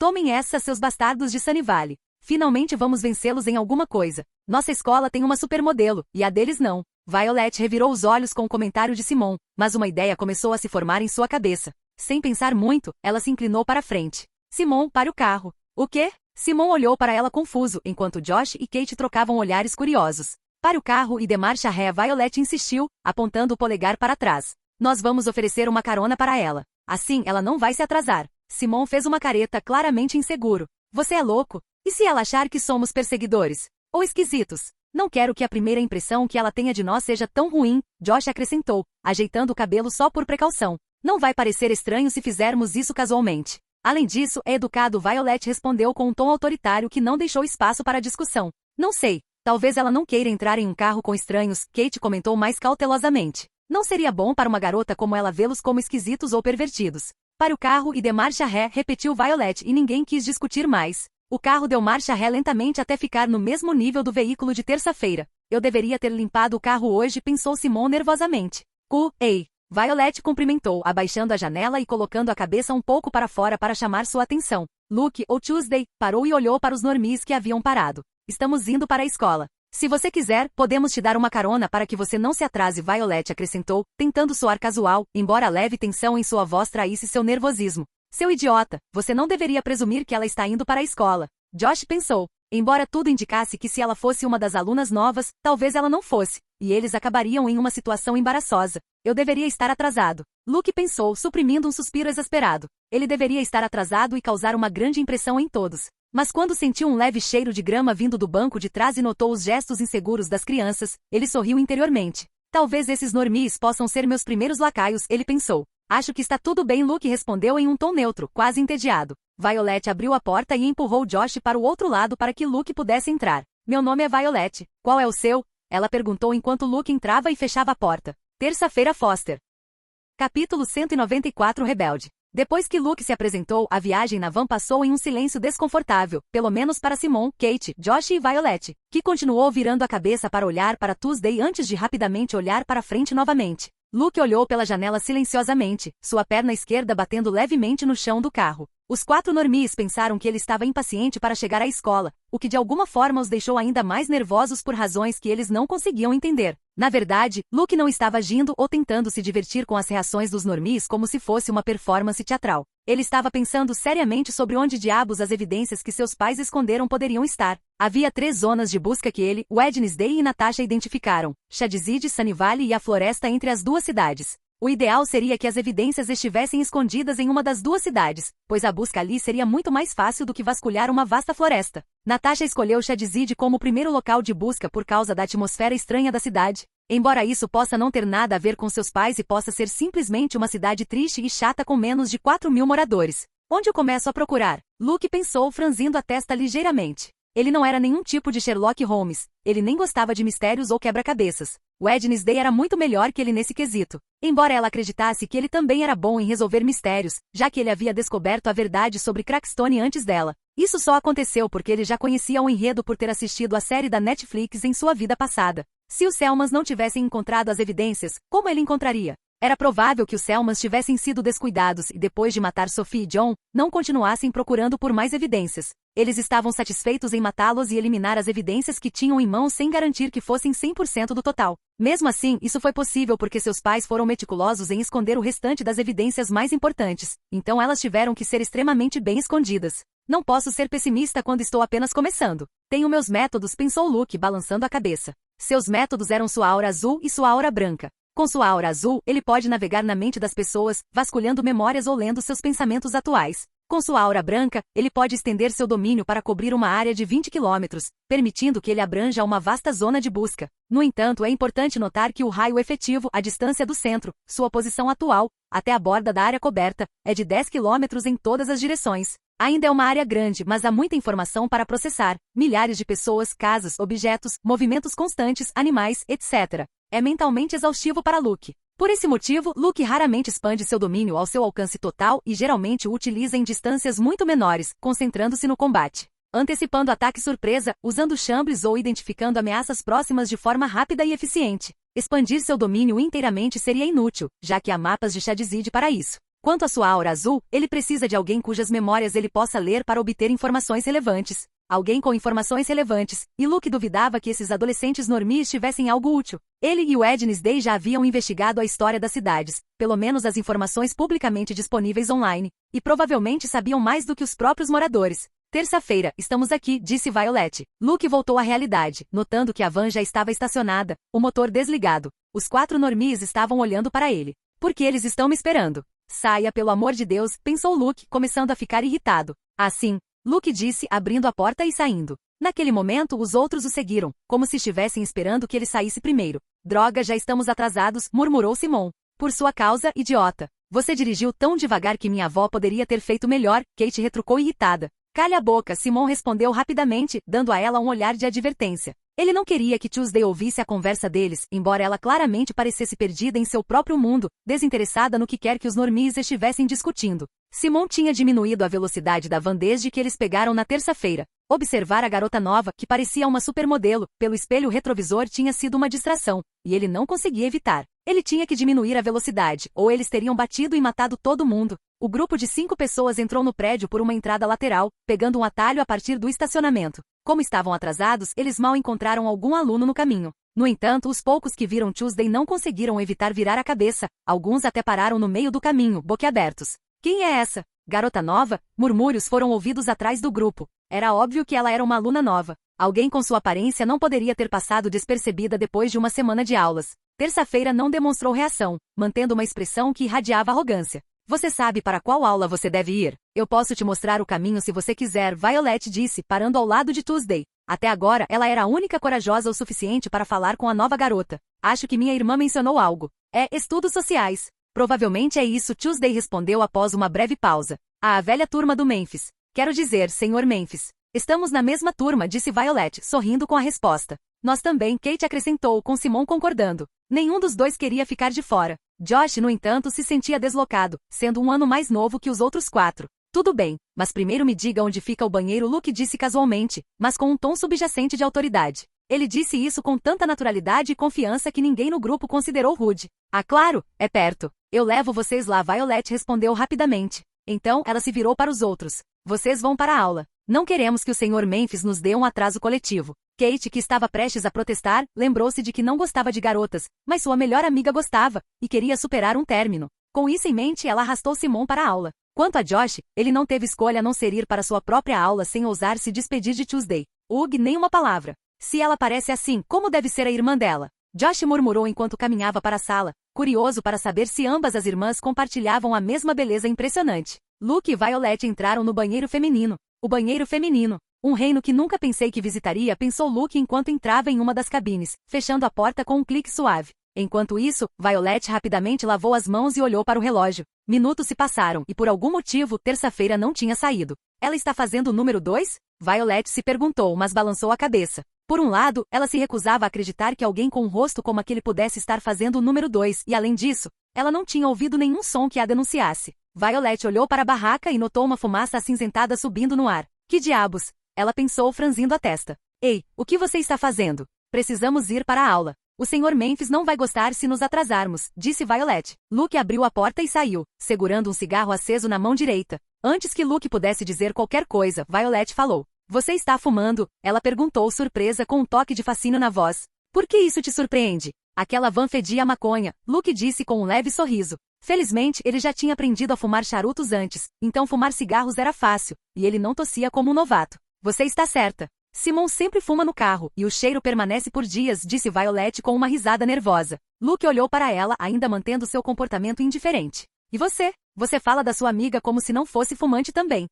Tomem essa, seus bastardos de Sunnyvale. Finalmente vamos vencê-los em alguma coisa. Nossa escola tem uma supermodelo, e a deles não. Violet revirou os olhos com o comentário de Simon, mas uma ideia começou a se formar em sua cabeça. Sem pensar muito, ela se inclinou para a frente. Simon, pare o carro. O quê? Simon olhou para ela confuso, enquanto Josh e Kate trocavam olhares curiosos. Pare o carro e dê marcha ré. Violet insistiu, apontando o polegar para trás. Nós vamos oferecer uma carona para ela. Assim, ela não vai se atrasar. Simon fez uma careta claramente inseguro. Você é louco? E se ela achar que somos perseguidores? Ou esquisitos? Não quero que a primeira impressão que ela tenha de nós seja tão ruim, Josh acrescentou, ajeitando o cabelo só por precaução. Não vai parecer estranho se fizermos isso casualmente. Além disso, é educado. Violet respondeu com um tom autoritário que não deixou espaço para discussão. Não sei, talvez ela não queira entrar em um carro com estranhos, Kate comentou mais cautelosamente. Não seria bom para uma garota como ela vê-los como esquisitos ou pervertidos. Pare o carro e dê marcha ré, repetiu Violet e ninguém quis discutir mais. O carro deu marcha ré lentamente até ficar no mesmo nível do veículo de terça-feira. Eu deveria ter limpado o carro hoje, pensou Simon nervosamente. Ei! Violet cumprimentou, abaixando a janela e colocando a cabeça um pouco para fora para chamar sua atenção. Luke, ou Tuesday, parou e olhou para os normies que haviam parado. Estamos indo para a escola. Se você quiser, podemos te dar uma carona para que você não se atrase, Violet acrescentou, tentando soar casual, embora a leve tensão em sua voz traísse seu nervosismo. Seu idiota, você não deveria presumir que ela está indo para a escola. Josh pensou. Embora tudo indicasse que se ela fosse uma das alunas novas, talvez ela não fosse, e eles acabariam em uma situação embaraçosa. Eu deveria estar atrasado. Luke pensou, suprimindo um suspiro exasperado. Ele deveria estar atrasado e causar uma grande impressão em todos. Mas quando sentiu um leve cheiro de grama vindo do banco de trás e notou os gestos inseguros das crianças, ele sorriu interiormente. Talvez esses normies possam ser meus primeiros lacaios, ele pensou. Acho que está tudo bem, Luke respondeu em um tom neutro, quase entediado. Violet abriu a porta e empurrou Josh para o outro lado para que Luke pudesse entrar. Meu nome é Violet. Qual é o seu? Ela perguntou enquanto Luke entrava e fechava a porta. Terça-feira, Foster. Capítulo 194 Rebelde. Depois que Luke se apresentou, a viagem na van passou em um silêncio desconfortável, pelo menos para Simon, Kate, Josh e Violet, que continuou virando a cabeça para olhar para Tuesday antes de rapidamente olhar para frente novamente. Luke olhou pela janela silenciosamente, sua perna esquerda batendo levemente no chão do carro. Os 4 normies pensaram que ele estava impaciente para chegar à escola, o que de alguma forma os deixou ainda mais nervosos por razões que eles não conseguiam entender. Na verdade, Luke não estava agindo ou tentando se divertir com as reações dos normies como se fosse uma performance teatral. Ele estava pensando seriamente sobre onde diabos as evidências que seus pais esconderam poderiam estar. Havia 3 zonas de busca que ele, Wednesday e Natasha identificaram: Shadyside, Sunny Valley e a floresta entre as 2 cidades. O ideal seria que as evidências estivessem escondidas em uma das 2 cidades, pois a busca ali seria muito mais fácil do que vasculhar uma vasta floresta. Natasha escolheu Shadyside como o primeiro local de busca por causa da atmosfera estranha da cidade. Embora isso possa não ter nada a ver com seus pais e possa ser simplesmente uma cidade triste e chata com menos de 4.000 moradores. Onde eu começo a procurar? Luke pensou, franzindo a testa ligeiramente. Ele não era nenhum tipo de Sherlock Holmes, ele nem gostava de mistérios ou quebra-cabeças. Wednesday era muito melhor que ele nesse quesito. Embora ela acreditasse que ele também era bom em resolver mistérios, já que ele havia descoberto a verdade sobre Crackstone antes dela. Isso só aconteceu porque ele já conhecia o enredo por ter assistido a série da Netflix em sua vida passada. Se os Selmans não tivessem encontrado as evidências, como ele encontraria? Era provável que os Selmans tivessem sido descuidados e depois de matar Sophie e John, não continuassem procurando por mais evidências. Eles estavam satisfeitos em matá-los e eliminar as evidências que tinham em mãos sem garantir que fossem 100% do total. Mesmo assim, isso foi possível porque seus pais foram meticulosos em esconder o restante das evidências mais importantes, então elas tiveram que ser extremamente bem escondidas. Não posso ser pessimista quando estou apenas começando. Tenho meus métodos, pensou Luke, balançando a cabeça. Seus métodos eram sua aura azul e sua aura branca. Com sua aura azul, ele pode navegar na mente das pessoas, vasculhando memórias ou lendo seus pensamentos atuais. Com sua aura branca, ele pode estender seu domínio para cobrir uma área de 20 quilômetros, permitindo que ele abranja uma vasta zona de busca. No entanto, é importante notar que o raio efetivo, a distância do centro, sua posição atual, até a borda da área coberta, é de 10 quilômetros em todas as direções. Ainda é uma área grande, mas há muita informação para processar. Milhares de pessoas, casas, objetos, movimentos constantes, animais, etc. É mentalmente exaustivo para Luke. Por esse motivo, Luke raramente expande seu domínio ao seu alcance total e geralmente o utiliza em distâncias muito menores, concentrando-se no combate. Antecipando ataque surpresa, usando chambres ou identificando ameaças próximas de forma rápida e eficiente. Expandir seu domínio inteiramente seria inútil, já que há mapas de Shadyside para isso. Quanto à sua aura azul, ele precisa de alguém cujas memórias ele possa ler para obter informações relevantes. Alguém com informações relevantes, e Luke duvidava que esses adolescentes normies tivessem algo útil. Ele e Wednesday já haviam investigado a história das cidades, pelo menos as informações publicamente disponíveis online, e provavelmente sabiam mais do que os próprios moradores. Terça-feira, estamos aqui, disse Violet. Luke voltou à realidade, notando que a van já estava estacionada, o motor desligado. Os 4 normies estavam olhando para ele. Por que eles estão me esperando? Saia, pelo amor de Deus, pensou Luke, começando a ficar irritado. Assim, Luke disse, abrindo a porta e saindo. Naquele momento, os outros o seguiram, como se estivessem esperando que ele saísse primeiro. Droga, já estamos atrasados, murmurou Simon. Por sua causa, idiota. Você dirigiu tão devagar que minha avó poderia ter feito melhor, Kate retrucou irritada. Calha a boca, Simon respondeu rapidamente, dando a ela um olhar de advertência. Ele não queria que Tuesday ouvisse a conversa deles, embora ela claramente parecesse perdida em seu próprio mundo, desinteressada no que quer que os normies estivessem discutindo. Simon tinha diminuído a velocidade da van desde que eles pegaram na terça-feira. Observar a garota nova, que parecia uma supermodelo, pelo espelho retrovisor tinha sido uma distração, e ele não conseguia evitar. Ele tinha que diminuir a velocidade, ou eles teriam batido e matado todo mundo. O grupo de 5 pessoas entrou no prédio por uma entrada lateral, pegando um atalho a partir do estacionamento. Como estavam atrasados, eles mal encontraram algum aluno no caminho. No entanto, os poucos que viram Tuesday não conseguiram evitar virar a cabeça, alguns até pararam no meio do caminho, boquiabertos. Quem é essa? Garota nova? Murmúrios foram ouvidos atrás do grupo. Era óbvio que ela era uma aluna nova. Alguém com sua aparência não poderia ter passado despercebida depois de uma semana de aulas. Terça-feira não demonstrou reação, mantendo uma expressão que irradiava arrogância. Você sabe para qual aula você deve ir? Eu posso te mostrar o caminho se você quiser, Violet disse, parando ao lado de Tuesday. Até agora, ela era a única corajosa o suficiente para falar com a nova garota. Acho que minha irmã mencionou algo. É, estudos sociais. Provavelmente é isso, Tuesday respondeu após uma breve pausa. A velha turma do Memphis. Quero dizer, Sr. Memphis. Estamos na mesma turma, disse Violet, sorrindo com a resposta. Nós também, Kate acrescentou, com Simon concordando. Nenhum dos dois queria ficar de fora. Josh, no entanto, se sentia deslocado, sendo um ano mais novo que os outros 4. Tudo bem, mas primeiro me diga onde fica o banheiro, Luke disse casualmente, mas com um tom subjacente de autoridade. Ele disse isso com tanta naturalidade e confiança que ninguém no grupo considerou rude. Ah, claro, é perto. Eu levo vocês lá, Violet respondeu rapidamente. Então, ela se virou para os outros. Vocês vão para a aula. Não queremos que o Sr. Memphis nos dê um atraso coletivo. Kate, que estava prestes a protestar, lembrou-se de que não gostava de garotas, mas sua melhor amiga gostava, e queria superar um término. Com isso em mente, ela arrastou Simon para a aula. Quanto a Josh, ele não teve escolha a não ser ir para sua própria aula sem ousar se despedir de Tuesday. Hugh, nem uma palavra. Se ela parece assim, como deve ser a irmã dela? Josh murmurou enquanto caminhava para a sala, curioso para saber se ambas as irmãs compartilhavam a mesma beleza impressionante. Luke e Violet entraram no banheiro feminino. O banheiro feminino. Um reino que nunca pensei que visitaria, pensou Luke enquanto entrava em uma das cabines, fechando a porta com um clique suave. Enquanto isso, Violet rapidamente lavou as mãos e olhou para o relógio. Minutos se passaram e por algum motivo, terça-feira não tinha saído. Ela está fazendo o número 2? Violet se perguntou, mas balançou a cabeça. Por um lado, ela se recusava a acreditar que alguém com um rosto como aquele pudesse estar fazendo o número 2, e além disso, ela não tinha ouvido nenhum som que a denunciasse. Violet olhou para a barraca e notou uma fumaça acinzentada subindo no ar. Que diabos? Ela pensou franzindo a testa. Ei, o que você está fazendo? Precisamos ir para a aula. O Sr. Memphis não vai gostar se nos atrasarmos, disse Violet. Luke abriu a porta e saiu, segurando um cigarro aceso na mão direita. Antes que Luke pudesse dizer qualquer coisa, Violet falou. Você está fumando? Ela perguntou surpresa com um toque de fascínio na voz. Por que isso te surpreende? Aquela van fedia a maconha, Luke disse com um leve sorriso. Felizmente, ele já tinha aprendido a fumar charutos antes, então fumar cigarros era fácil, e ele não tossia como um novato. Você está certa. Simon sempre fuma no carro, e o cheiro permanece por dias, disse Violet com uma risada nervosa. Luke olhou para ela, ainda mantendo seu comportamento indiferente. E você? Você fala da sua amiga como se não fosse fumante também.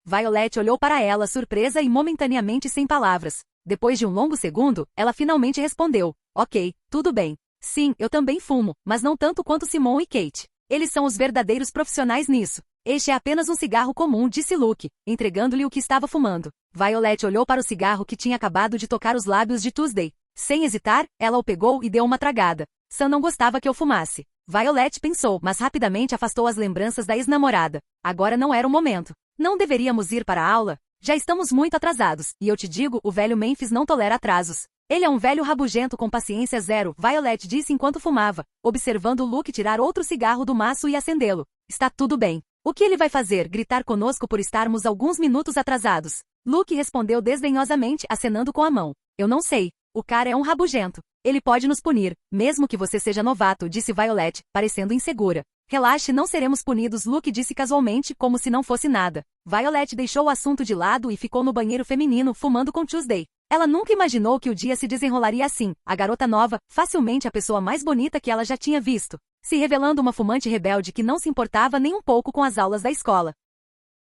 Violet olhou para ela surpresa e momentaneamente sem palavras. Depois de um longo segundo, ela finalmente respondeu. Ok, tudo bem. Sim, eu também fumo, mas não tanto quanto Simon e Kate. Eles são os verdadeiros profissionais nisso. Este é apenas um cigarro comum, disse Luke, entregando-lhe o que estava fumando. Violet olhou para o cigarro que tinha acabado de tocar os lábios de Tuesday. Sem hesitar, ela o pegou e deu uma tragada. Sam não gostava que eu fumasse. Violet pensou, mas rapidamente afastou as lembranças da ex-namorada. Agora não era o momento. Não deveríamos ir para a aula? Já estamos muito atrasados, e eu te digo, o velho Memphis não tolera atrasos. Ele é um velho rabugento com paciência zero, Violet disse enquanto fumava, observando Luke tirar outro cigarro do maço e acendê-lo. Está tudo bem. O que ele vai fazer? Gritar conosco por estarmos alguns minutos atrasados? Luke respondeu desdenhosamente, acenando com a mão. Eu não sei. O cara é um rabugento. Ele pode nos punir, mesmo que você seja novato, disse Violet, parecendo insegura. Relaxe, não seremos punidos, Luke disse casualmente, como se não fosse nada. Violet deixou o assunto de lado e ficou no banheiro feminino, fumando com Tuesday. Ela nunca imaginou que o dia se desenrolaria assim. A garota nova, facilmente a pessoa mais bonita que ela já tinha visto, se revelando uma fumante rebelde que não se importava nem um pouco com as aulas da escola.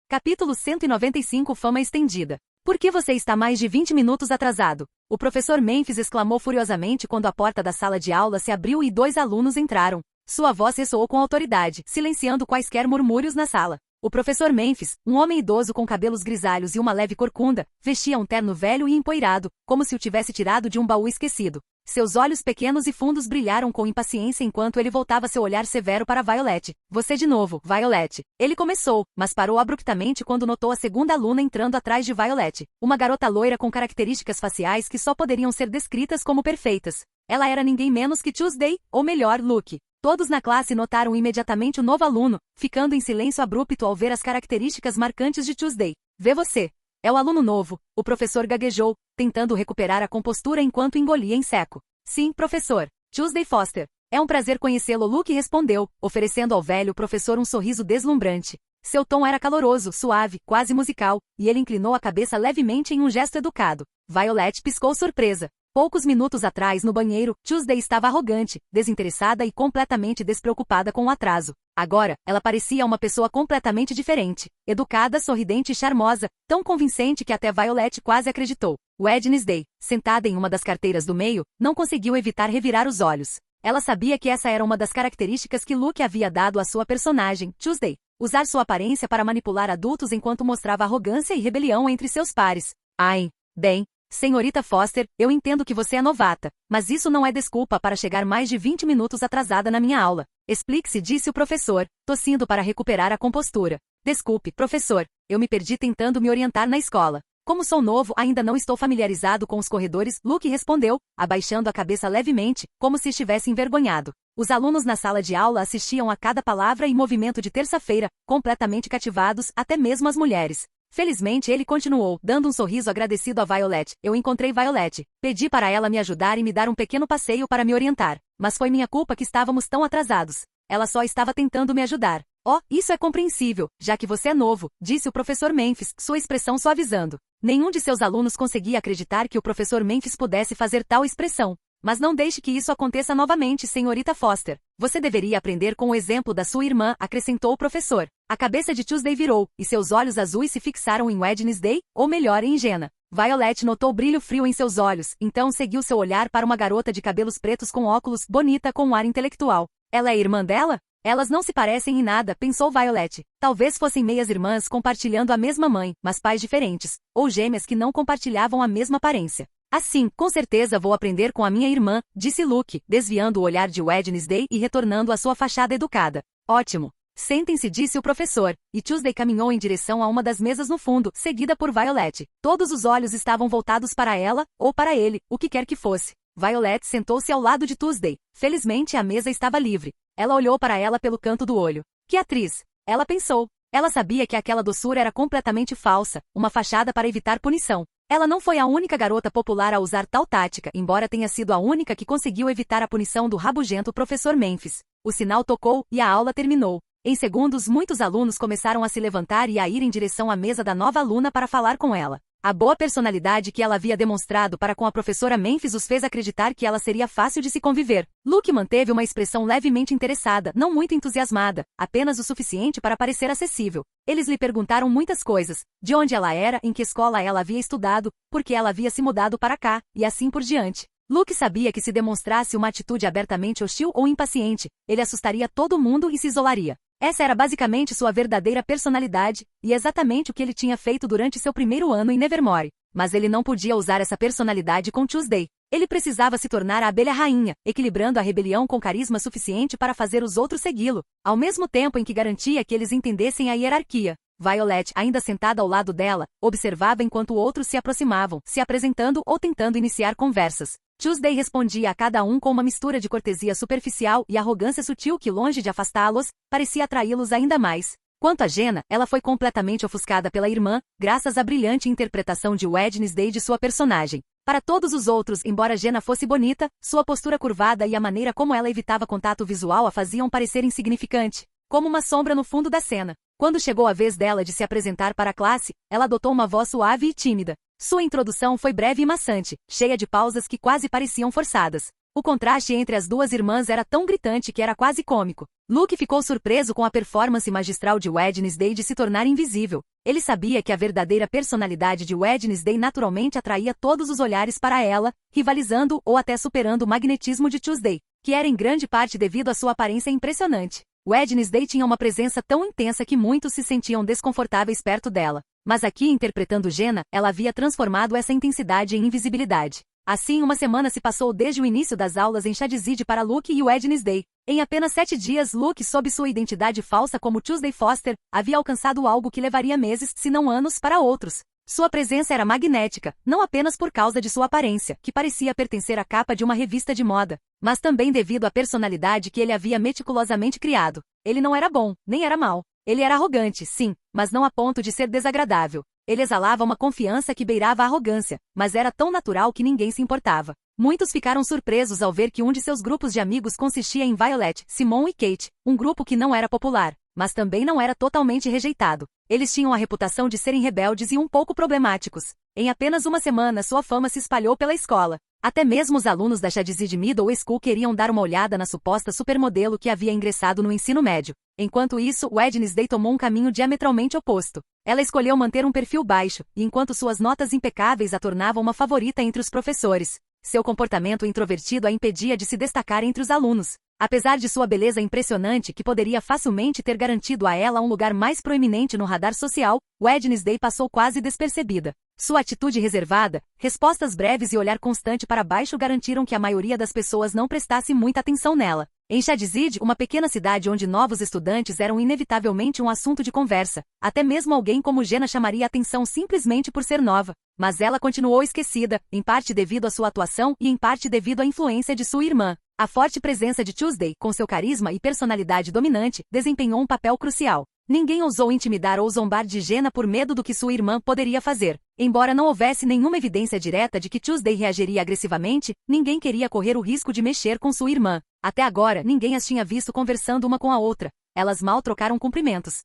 Capítulo 195 Fama estendida. Por que você está mais de 20 minutos atrasado? O professor Memphis exclamou furiosamente quando a porta da sala de aula se abriu e 2 alunos entraram. Sua voz ressoou com autoridade, silenciando quaisquer murmúrios na sala. O professor Memphis, um homem idoso com cabelos grisalhos e uma leve corcunda, vestia um terno velho e empoeirado, como se o tivesse tirado de um baú esquecido. Seus olhos pequenos e fundos brilharam com impaciência enquanto ele voltava seu olhar severo para Violet. Você de novo, Violet. Ele começou, mas parou abruptamente quando notou a segunda aluna entrando atrás de Violet. Uma garota loira com características faciais que só poderiam ser descritas como perfeitas. Ela era ninguém menos que Tuesday, ou melhor, Luke. Todos na classe notaram imediatamente o novo aluno, ficando em silêncio abrupto ao ver as características marcantes de Tuesday. Vê você. É o aluno novo, o professor gaguejou, tentando recuperar a compostura enquanto engolia em seco. Sim, professor. Tuesday Foster. É um prazer conhecê-lo, Luke respondeu, oferecendo ao velho professor um sorriso deslumbrante. Seu tom era caloroso, suave, quase musical, e ele inclinou a cabeça levemente em um gesto educado. Violet piscou surpresa. Poucos minutos atrás, no banheiro, Tuesday estava arrogante, desinteressada e completamente despreocupada com o atraso. Agora, ela parecia uma pessoa completamente diferente, educada, sorridente e charmosa, tão convincente que até Violet quase acreditou. Wednesday, sentada em uma das carteiras do meio, não conseguiu evitar revirar os olhos. Ela sabia que essa era uma das características que Luke havia dado à sua personagem, Tuesday. Usar sua aparência para manipular adultos enquanto mostrava arrogância e rebelião entre seus pares. Ai, bem. Senhorita Foster, eu entendo que você é novata, mas isso não é desculpa para chegar mais de 20 minutos atrasada na minha aula. Explique-se, disse o professor, tossindo para recuperar a compostura. Desculpe, professor, eu me perdi tentando me orientar na escola. Como sou novo, ainda não estou familiarizado com os corredores, Luke respondeu, abaixando a cabeça levemente, como se estivesse envergonhado. Os alunos na sala de aula assistiam a cada palavra e movimento de terça-feira, completamente cativados, até mesmo as mulheres. Felizmente ele continuou, dando um sorriso agradecido a Violet. Eu encontrei Violet. Pedi para ela me ajudar e me dar um pequeno passeio para me orientar. Mas foi minha culpa que estávamos tão atrasados. Ela só estava tentando me ajudar. Oh, isso é compreensível, já que você é novo, disse o professor Memphis, sua expressão suavizando. Nenhum de seus alunos conseguia acreditar que o professor Memphis pudesse fazer tal expressão. Mas não deixe que isso aconteça novamente, senhorita Foster. Você deveria aprender com o exemplo da sua irmã, acrescentou o professor. A cabeça de Tuesday virou, e seus olhos azuis se fixaram em Wednesday, ou melhor, em Jenna. Violet notou brilho frio em seus olhos, então seguiu seu olhar para uma garota de cabelos pretos com óculos, bonita com um ar intelectual. Ela é irmã dela? Elas não se parecem em nada, pensou Violet. Talvez fossem meias irmãs compartilhando a mesma mãe, mas pais diferentes, ou gêmeas que não compartilhavam a mesma aparência. Assim, com certeza vou aprender com a minha irmã, disse Luke, desviando o olhar de Wednesday e retornando à sua fachada educada. Ótimo. Sentem-se, disse o professor, e Tuesday caminhou em direção a uma das mesas no fundo, seguida por Violet. Todos os olhos estavam voltados para ela, ou para ele, o que quer que fosse. Violet sentou-se ao lado de Tuesday. Felizmente a mesa estava livre. Ela olhou para ela pelo canto do olho. Que atriz! Ela pensou. Ela sabia que aquela doçura era completamente falsa, uma fachada para evitar punição. Ela não foi a única garota popular a usar tal tática, embora tenha sido a única que conseguiu evitar a punição do rabugento professor Memphis. O sinal tocou, e a aula terminou. Em segundos, muitos alunos começaram a se levantar e a ir em direção à mesa da nova aluna para falar com ela. A boa personalidade que ela havia demonstrado para com a professora Memphis os fez acreditar que ela seria fácil de se conviver. Luke manteve uma expressão levemente interessada, não muito entusiasmada, apenas o suficiente para parecer acessível. Eles lhe perguntaram muitas coisas, de onde ela era, em que escola ela havia estudado, por que ela havia se mudado para cá, e assim por diante. Luke sabia que se demonstrasse uma atitude abertamente hostil ou impaciente, ele assustaria todo mundo e se isolaria. Essa era basicamente sua verdadeira personalidade, e exatamente o que ele tinha feito durante seu primeiro ano em Nevermore. Mas ele não podia usar essa personalidade com Tuesday. Ele precisava se tornar a abelha rainha, equilibrando a rebelião com carisma suficiente para fazer os outros segui-lo, ao mesmo tempo em que garantia que eles entendessem a hierarquia. Violet, ainda sentada ao lado dela, observava enquanto outros se aproximavam, se apresentando ou tentando iniciar conversas. Tuesday respondia a cada um com uma mistura de cortesia superficial e arrogância sutil que, longe de afastá-los, parecia atraí-los ainda mais. Quanto a Jenna, ela foi completamente ofuscada pela irmã, graças à brilhante interpretação de Wednesday de sua personagem. Para todos os outros, embora Jenna fosse bonita, sua postura curvada e a maneira como ela evitava contato visual a faziam parecer insignificante, como uma sombra no fundo da cena. Quando chegou a vez dela de se apresentar para a classe, ela adotou uma voz suave e tímida. Sua introdução foi breve e maçante, cheia de pausas que quase pareciam forçadas. O contraste entre as duas irmãs era tão gritante que era quase cômico. Luke ficou surpreso com a performance magistral de Wednesday de se tornar invisível. Ele sabia que a verdadeira personalidade de Wednesday naturalmente atraía todos os olhares para ela, rivalizando ou até superando o magnetismo de Tuesday, que era em grande parte devido à sua aparência impressionante. Wednesday tinha uma presença tão intensa que muitos se sentiam desconfortáveis perto dela. Mas aqui, interpretando Jenna, ela havia transformado essa intensidade em invisibilidade. Assim, uma semana se passou desde o início das aulas em Shadyside para Luke e Wednesday. Em apenas 7 dias, Luke, sob sua identidade falsa como Tuesday Foster, havia alcançado algo que levaria meses, se não anos, para outros. Sua presença era magnética, não apenas por causa de sua aparência, que parecia pertencer à capa de uma revista de moda, mas também devido à personalidade que ele havia meticulosamente criado. Ele não era bom, nem era mau. Ele era arrogante, sim, mas não a ponto de ser desagradável. Ele exalava uma confiança que beirava a arrogância, mas era tão natural que ninguém se importava. Muitos ficaram surpresos ao ver que um de seus grupos de amigos consistia em Violet, Simon e Kate, um grupo que não era popular, mas também não era totalmente rejeitado. Eles tinham a reputação de serem rebeldes e um pouco problemáticos. Em apenas uma semana, sua fama se espalhou pela escola. Até mesmo os alunos da Shadyside Middle School queriam dar uma olhada na suposta supermodelo que havia ingressado no ensino médio. Enquanto isso, Wednesday tomou um caminho diametralmente oposto. Ela escolheu manter um perfil baixo, e enquanto suas notas impecáveis a tornavam uma favorita entre os professores, seu comportamento introvertido a impedia de se destacar entre os alunos. Apesar de sua beleza impressionante que poderia facilmente ter garantido a ela um lugar mais proeminente no radar social, Wednesday passou quase despercebida. Sua atitude reservada, respostas breves e olhar constante para baixo garantiram que a maioria das pessoas não prestasse muita atenção nela. Em Chadzid, uma pequena cidade onde novos estudantes eram inevitavelmente um assunto de conversa, até mesmo alguém como Jenna chamaria atenção simplesmente por ser nova. Mas ela continuou esquecida, em parte devido à sua atuação e em parte devido à influência de sua irmã. A forte presença de Tuesday, com seu carisma e personalidade dominante, desempenhou um papel crucial. Ninguém ousou intimidar ou zombar de Jenna por medo do que sua irmã poderia fazer. Embora não houvesse nenhuma evidência direta de que Tuesday reagiria agressivamente, ninguém queria correr o risco de mexer com sua irmã. Até agora, ninguém as tinha visto conversando uma com a outra. Elas mal trocaram cumprimentos.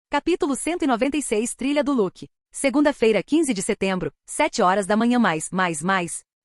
Capítulo 196 Trilha do Luke. Segunda-feira, 15 de setembro, 7 horas da manhã mais.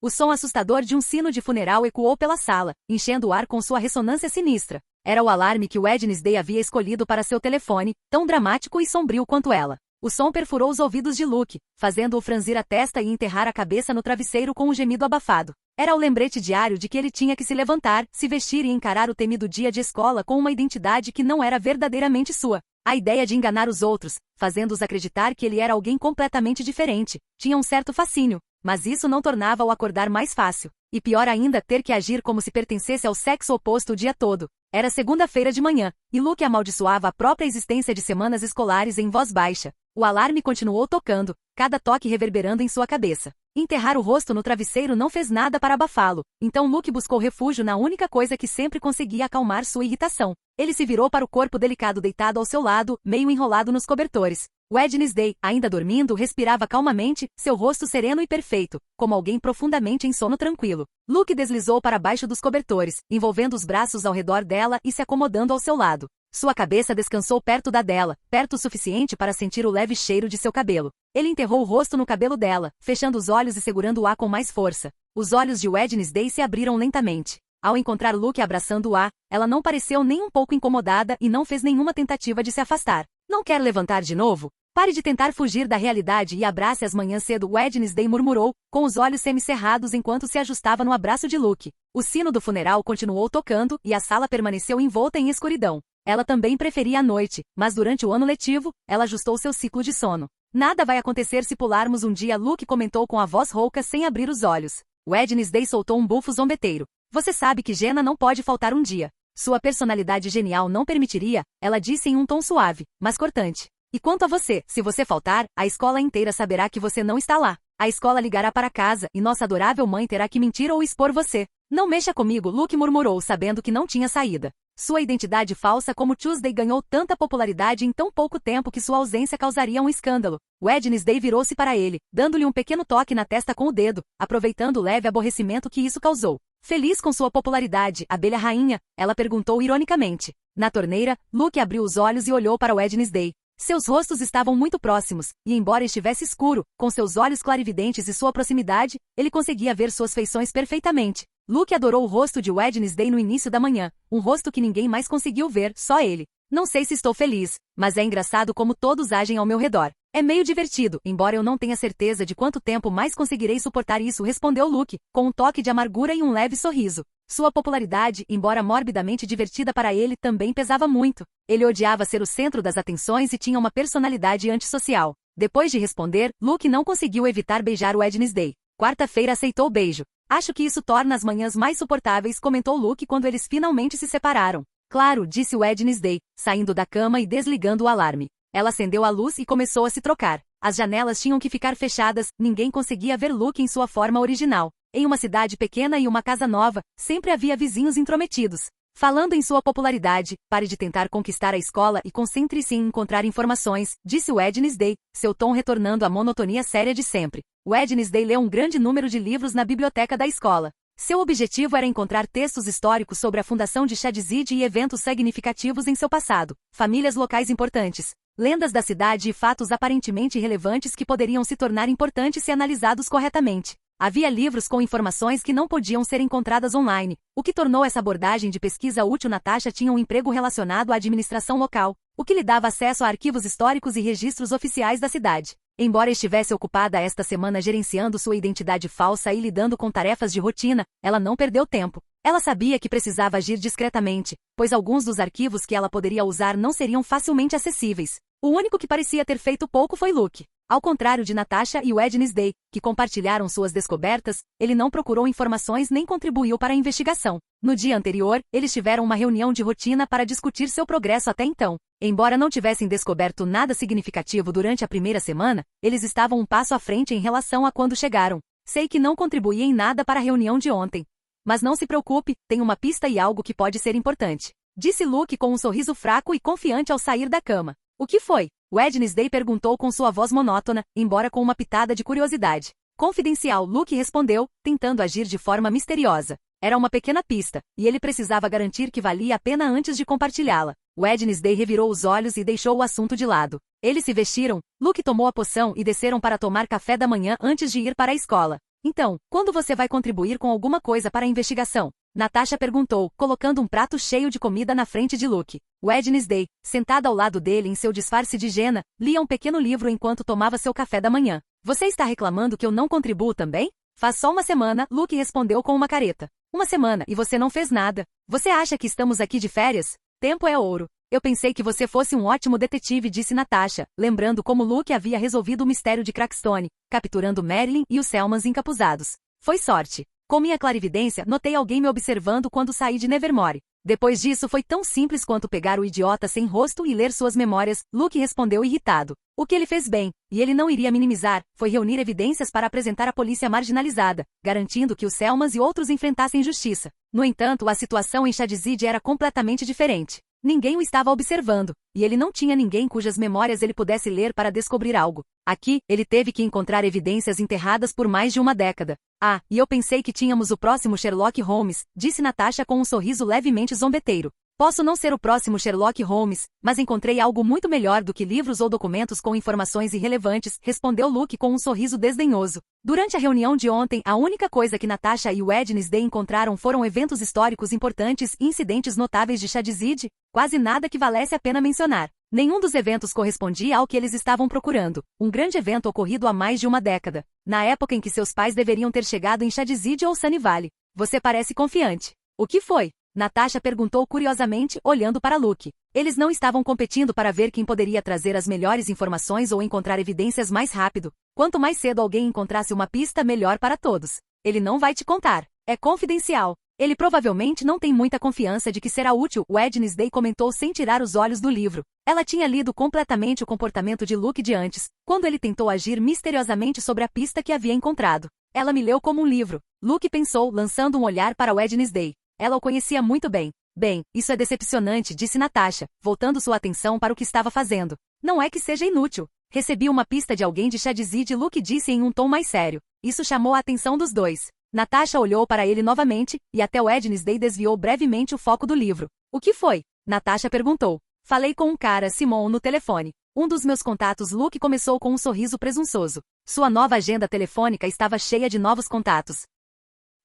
O som assustador de um sino de funeral ecoou pela sala, enchendo o ar com sua ressonância sinistra. Era o alarme que Wednesday havia escolhido para seu telefone, tão dramático e sombrio quanto ela. O som perfurou os ouvidos de Luke, fazendo-o franzir a testa e enterrar a cabeça no travesseiro com um gemido abafado. Era o lembrete diário de que ele tinha que se levantar, se vestir e encarar o temido dia de escola com uma identidade que não era verdadeiramente sua. A ideia de enganar os outros, fazendo-os acreditar que ele era alguém completamente diferente, tinha um certo fascínio, mas isso não tornava-o acordar mais fácil. E pior ainda, ter que agir como se pertencesse ao sexo oposto o dia todo. Era segunda-feira de manhã, e Luke amaldiçoava a própria existência de semanas escolares em voz baixa. O alarme continuou tocando, cada toque reverberando em sua cabeça. Enterrar o rosto no travesseiro não fez nada para abafá-lo, então Luke buscou refúgio na única coisa que sempre conseguia acalmar sua irritação. Ele se virou para o corpo delicado deitado ao seu lado, meio enrolado nos cobertores. Wednesday, ainda dormindo, respirava calmamente, seu rosto sereno e perfeito, como alguém profundamente em sono tranquilo. Luke deslizou para baixo dos cobertores, envolvendo os braços ao redor dela e se acomodando ao seu lado. Sua cabeça descansou perto da dela, perto o suficiente para sentir o leve cheiro de seu cabelo. Ele enterrou o rosto no cabelo dela, fechando os olhos e segurando o ar com mais força. Os olhos de Wednesday se abriram lentamente. Ao encontrar Luke abraçando-a, ela não pareceu nem um pouco incomodada e não fez nenhuma tentativa de se afastar. Não quer levantar de novo? Pare de tentar fugir da realidade e abrace as manhãs cedo, Wednesday murmurou, com os olhos semicerrados enquanto se ajustava no abraço de Luke. O sino do funeral continuou tocando e a sala permaneceu envolta em escuridão. Ela também preferia a noite, mas durante o ano letivo, ela ajustou seu ciclo de sono. Nada vai acontecer se pularmos um dia, Luke comentou com a voz rouca sem abrir os olhos. Wednesday soltou um bufo zombeteiro. Você sabe que Jenna não pode faltar um dia. Sua personalidade genial não permitiria, ela disse em um tom suave, mas cortante. E quanto a você, se você faltar, a escola inteira saberá que você não está lá. A escola ligará para casa e nossa adorável mãe terá que mentir ou expor você. Não mexa comigo, Luke murmurou, sabendo que não tinha saída. Sua identidade falsa como Tuesday ganhou tanta popularidade em tão pouco tempo que sua ausência causaria um escândalo. Wednesday virou-se para ele, dando-lhe um pequeno toque na testa com o dedo, aproveitando o leve aborrecimento que isso causou. Feliz com sua popularidade, abelha rainha? Ela perguntou ironicamente. Na torneira, Luke abriu os olhos e olhou para Wednesday. Seus rostos estavam muito próximos, e embora estivesse escuro, com seus olhos clarividentes e sua proximidade, ele conseguia ver suas feições perfeitamente. Luke adorou o rosto de Wednesday no início da manhã, um rosto que ninguém mais conseguiu ver, só ele. Não sei se estou feliz, mas é engraçado como todos agem ao meu redor. É meio divertido, embora eu não tenha certeza de quanto tempo mais conseguirei suportar isso, respondeu Luke, com um toque de amargura e um leve sorriso. Sua popularidade, embora morbidamente divertida para ele, também pesava muito. Ele odiava ser o centro das atenções e tinha uma personalidade antissocial. Depois de responder, Luke não conseguiu evitar beijar Wednesday. Quarta-feira aceitou o beijo. Acho que isso torna as manhãs mais suportáveis, comentou Luke quando eles finalmente se separaram. Claro, disse Wednesday, saindo da cama e desligando o alarme. Ela acendeu a luz e começou a se trocar. As janelas tinham que ficar fechadas, ninguém conseguia ver Luke em sua forma original. Em uma cidade pequena e uma casa nova, sempre havia vizinhos intrometidos. Falando em sua popularidade, pare de tentar conquistar a escola e concentre-se em encontrar informações, disse Wednesday, seu tom retornando à monotonia séria de sempre. Wednesday leu um grande número de livros na biblioteca da escola. Seu objetivo era encontrar textos históricos sobre a fundação de Chadzid e eventos significativos em seu passado, famílias locais importantes, lendas da cidade e fatos aparentemente irrelevantes que poderiam se tornar importantes se analisados corretamente. Havia livros com informações que não podiam ser encontradas online, o que tornou essa abordagem de pesquisa útil. Natasha tinha um emprego relacionado à administração local, o que lhe dava acesso a arquivos históricos e registros oficiais da cidade. Embora estivesse ocupada esta semana gerenciando sua identidade falsa e lidando com tarefas de rotina, ela não perdeu tempo. Ela sabia que precisava agir discretamente, pois alguns dos arquivos que ela poderia usar não seriam facilmente acessíveis. O único que parecia ter feito pouco foi Luke. Ao contrário de Natasha e Wednesday, que compartilharam suas descobertas, ele não procurou informações nem contribuiu para a investigação. No dia anterior, eles tiveram uma reunião de rotina para discutir seu progresso até então. Embora não tivessem descoberto nada significativo durante a primeira semana, eles estavam um passo à frente em relação a quando chegaram. Sei que não contribuí em nada para a reunião de ontem. Mas não se preocupe, tem uma pista e algo que pode ser importante. Disse Luke com um sorriso fraco e confiante ao sair da cama. O que foi? Wednesday perguntou com sua voz monótona, embora com uma pitada de curiosidade. Confidencial, Luke respondeu, tentando agir de forma misteriosa. Era uma pequena pista, e ele precisava garantir que valia a pena antes de compartilhá-la. Wednesday revirou os olhos e deixou o assunto de lado. Eles se vestiram, Luke tomou a poção e desceram para tomar café da manhã antes de ir para a escola. Então, quando você vai contribuir com alguma coisa para a investigação? Natasha perguntou, colocando um prato cheio de comida na frente de Luke. Wednesday, sentada ao lado dele em seu disfarce de Jenna, lia um pequeno livro enquanto tomava seu café da manhã. Você está reclamando que eu não contribuo também? Faz só uma semana, Luke respondeu com uma careta. Uma semana e você não fez nada. Você acha que estamos aqui de férias? Tempo é ouro. Eu pensei que você fosse um ótimo detetive, disse Natasha, lembrando como Luke havia resolvido o mistério de Crackstone, capturando Marilyn e os Selmans encapuzados. Foi sorte. Com minha clarividência, notei alguém me observando quando saí de Nevermore. Depois disso foi tão simples quanto pegar o idiota sem rosto e ler suas memórias, Luke respondeu irritado. O que ele fez bem, e ele não iria minimizar, foi reunir evidências para apresentar à polícia marginalizada, garantindo que os Selmans e outros enfrentassem justiça. No entanto, a situação em Shadzid era completamente diferente. Ninguém o estava observando, e ele não tinha ninguém cujas memórias ele pudesse ler para descobrir algo. Aqui, ele teve que encontrar evidências enterradas por mais de uma década. Ah, e eu pensei que tínhamos o próximo Sherlock Holmes, disse Natasha com um sorriso levemente zombeteiro. Posso não ser o próximo Sherlock Holmes, mas encontrei algo muito melhor do que livros ou documentos com informações irrelevantes, respondeu Luke com um sorriso desdenhoso. Durante a reunião de ontem, a única coisa que Natasha e Wednesday encontraram foram eventos históricos importantes e incidentes notáveis de Shadzid, quase nada que valesse a pena mencionar. Nenhum dos eventos correspondia ao que eles estavam procurando, um grande evento ocorrido há mais de uma década, na época em que seus pais deveriam ter chegado em Shadzid ou Sunny Valley. Você parece confiante. O que foi? Natasha perguntou curiosamente, olhando para Luke. Eles não estavam competindo para ver quem poderia trazer as melhores informações ou encontrar evidências mais rápido. Quanto mais cedo alguém encontrasse uma pista, melhor para todos. Ele não vai te contar. É confidencial. Ele provavelmente não tem muita confiança de que será útil, Wednesday comentou sem tirar os olhos do livro. Ela tinha lido completamente o comportamento de Luke de antes, quando ele tentou agir misteriosamente sobre a pista que havia encontrado. Ela me leu como um livro. Luke pensou, lançando um olhar para Wednesday. Ela o conhecia muito bem. Bem, isso é decepcionante, disse Natasha, voltando sua atenção para o que estava fazendo. Não é que seja inútil. Recebi uma pista de alguém de Shadzid, Luke disse em um tom mais sério. Isso chamou a atenção dos dois. Natasha olhou para ele novamente, e até Wednesday desviou brevemente o foco do livro. O que foi? Natasha perguntou. Falei com um cara, Simon, no telefone. Um dos meus contatos, Luke começou com um sorriso presunçoso. Sua nova agenda telefônica estava cheia de novos contatos.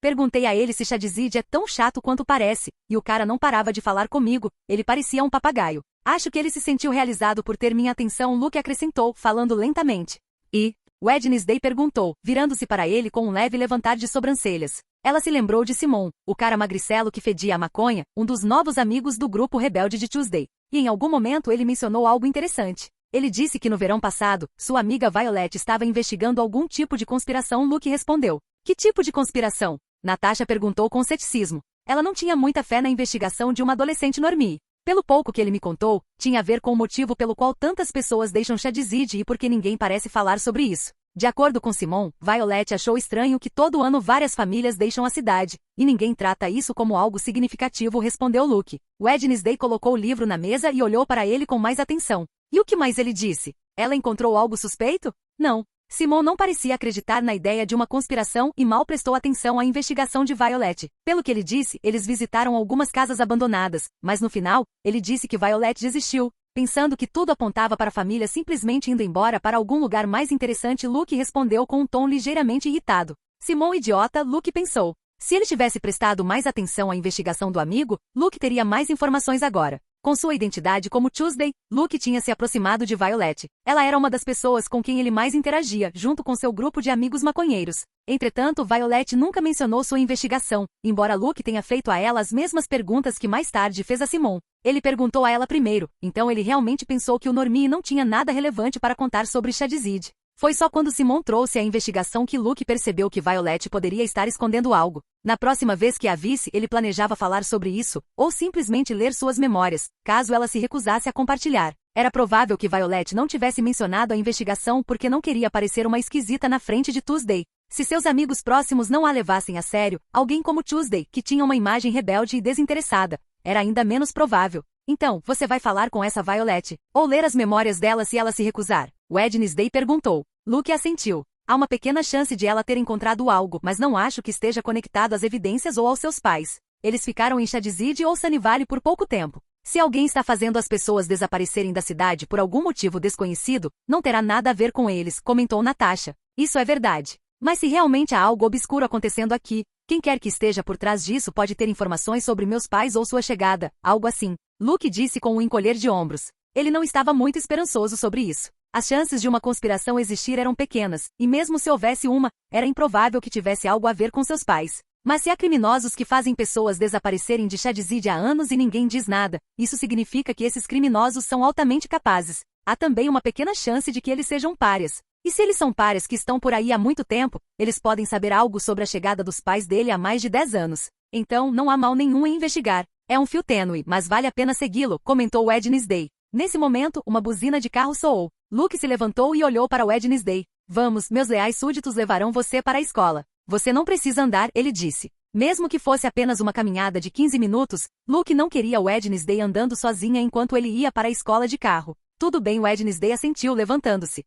Perguntei a ele se Shadzid é tão chato quanto parece, e o cara não parava de falar comigo, ele parecia um papagaio. Acho que ele se sentiu realizado por ter minha atenção, Luke acrescentou, falando lentamente. E? Wednesday perguntou, virando-se para ele com um leve levantar de sobrancelhas. Ela se lembrou de Simon, o cara magricelo que fedia a maconha, um dos novos amigos do grupo rebelde de Tuesday. E em algum momento ele mencionou algo interessante. Ele disse que no verão passado, sua amiga Violet estava investigando algum tipo de conspiração, Luke respondeu. Que tipo de conspiração? Natasha perguntou com ceticismo. Ela não tinha muita fé na investigação de uma adolescente normie. Pelo pouco que ele me contou, tinha a ver com o motivo pelo qual tantas pessoas deixam Shadzid e porque ninguém parece falar sobre isso. De acordo com Simon, Violet achou estranho que todo ano várias famílias deixam a cidade, e ninguém trata isso como algo significativo, respondeu Luke. Wednesday colocou o livro na mesa e olhou para ele com mais atenção. E o que mais ele disse? Ela encontrou algo suspeito? Não. Simon não parecia acreditar na ideia de uma conspiração e mal prestou atenção à investigação de Violet. Pelo que ele disse, eles visitaram algumas casas abandonadas, mas no final, ele disse que Violet desistiu, pensando que tudo apontava para a família simplesmente indo embora para algum lugar mais interessante. Luke respondeu com um tom ligeiramente irritado. Simon idiota, Luke pensou. Se ele tivesse prestado mais atenção à investigação do amigo, Luke teria mais informações agora. Com sua identidade como Tuesday, Luke tinha se aproximado de Violet. Ela era uma das pessoas com quem ele mais interagia, junto com seu grupo de amigos maconheiros. Entretanto, Violet nunca mencionou sua investigação, embora Luke tenha feito a ela as mesmas perguntas que mais tarde fez a Simon. Ele perguntou a ela primeiro, então ele realmente pensou que o normie não tinha nada relevante para contar sobre Shadzid. Foi só quando Simon trouxe a investigação que Luke percebeu que Violet poderia estar escondendo algo. Na próxima vez que a visse, ele planejava falar sobre isso, ou simplesmente ler suas memórias, caso ela se recusasse a compartilhar. Era provável que Violet não tivesse mencionado a investigação porque não queria parecer uma esquisita na frente de Tuesday. Se seus amigos próximos não a levassem a sério, alguém como Tuesday, que tinha uma imagem rebelde e desinteressada, era ainda menos provável. Então, você vai falar com essa Violet, ou ler as memórias dela se ela se recusar? Wednesday perguntou. Luke assentiu. Há uma pequena chance de ela ter encontrado algo, mas não acho que esteja conectado às evidências ou aos seus pais. Eles ficaram em Shadizid ou Sunny Valley por pouco tempo. Se alguém está fazendo as pessoas desaparecerem da cidade por algum motivo desconhecido, não terá nada a ver com eles, comentou Natasha. Isso é verdade. Mas se realmente há algo obscuro acontecendo aqui, quem quer que esteja por trás disso pode ter informações sobre meus pais ou sua chegada, algo assim. Luke disse com um encolher de ombros. Ele não estava muito esperançoso sobre isso. As chances de uma conspiração existir eram pequenas, e mesmo se houvesse uma, era improvável que tivesse algo a ver com seus pais. Mas se há criminosos que fazem pessoas desaparecerem de Shadizid há anos e ninguém diz nada, isso significa que esses criminosos são altamente capazes. Há também uma pequena chance de que eles sejam párias. E se eles são párias que estão por aí há muito tempo, eles podem saber algo sobre a chegada dos pais dele há mais de 10 anos. Então, não há mal nenhum em investigar. É um fio tênue, mas vale a pena segui-lo, comentou Wednesday. Nesse momento, uma buzina de carro soou. Luke se levantou e olhou para Wednesday. Vamos, meus leais súditos levarão você para a escola. Você não precisa andar, ele disse. Mesmo que fosse apenas uma caminhada de 15 minutos, Luke não queria Wednesday andando sozinha enquanto ele ia para a escola de carro. Tudo bem, Wednesday assentiu levantando-se.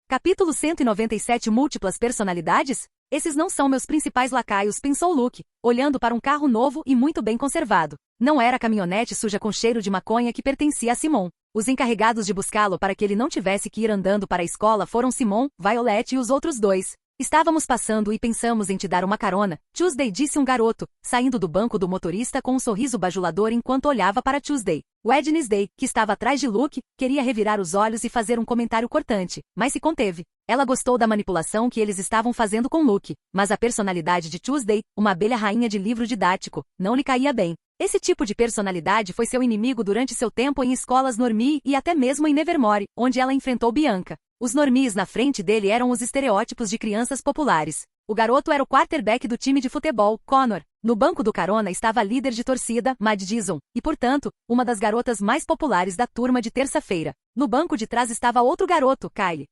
Capítulo 197 Múltiplas personalidades? Esses não são meus principais lacaios, pensou Luke, olhando para um carro novo e muito bem conservado. Não era a caminhonete suja com cheiro de maconha que pertencia a Simon. Os encarregados de buscá-lo para que ele não tivesse que ir andando para a escola foram Simon, Violet e os outros dois. Estávamos passando e pensamos em te dar uma carona, Tuesday disse um garoto, saindo do banco do motorista com um sorriso bajulador enquanto olhava para Tuesday. Wednesday, que estava atrás de Luke, queria revirar os olhos e fazer um comentário cortante, mas se conteve. Ela gostou da manipulação que eles estavam fazendo com Luke, mas a personalidade de Tuesday, uma abelha rainha de livro didático, não lhe caía bem. Esse tipo de personalidade foi seu inimigo durante seu tempo em escolas normie e até mesmo em Nevermore, onde ela enfrentou Bianca. Os normies na frente dele eram os estereótipos de crianças populares. O garoto era o quarterback do time de futebol, Connor. No banco do carona estava a líder de torcida, Mad Dizon, e portanto, uma das garotas mais populares da turma de terça-feira. No banco de trás estava outro garoto, Kyle.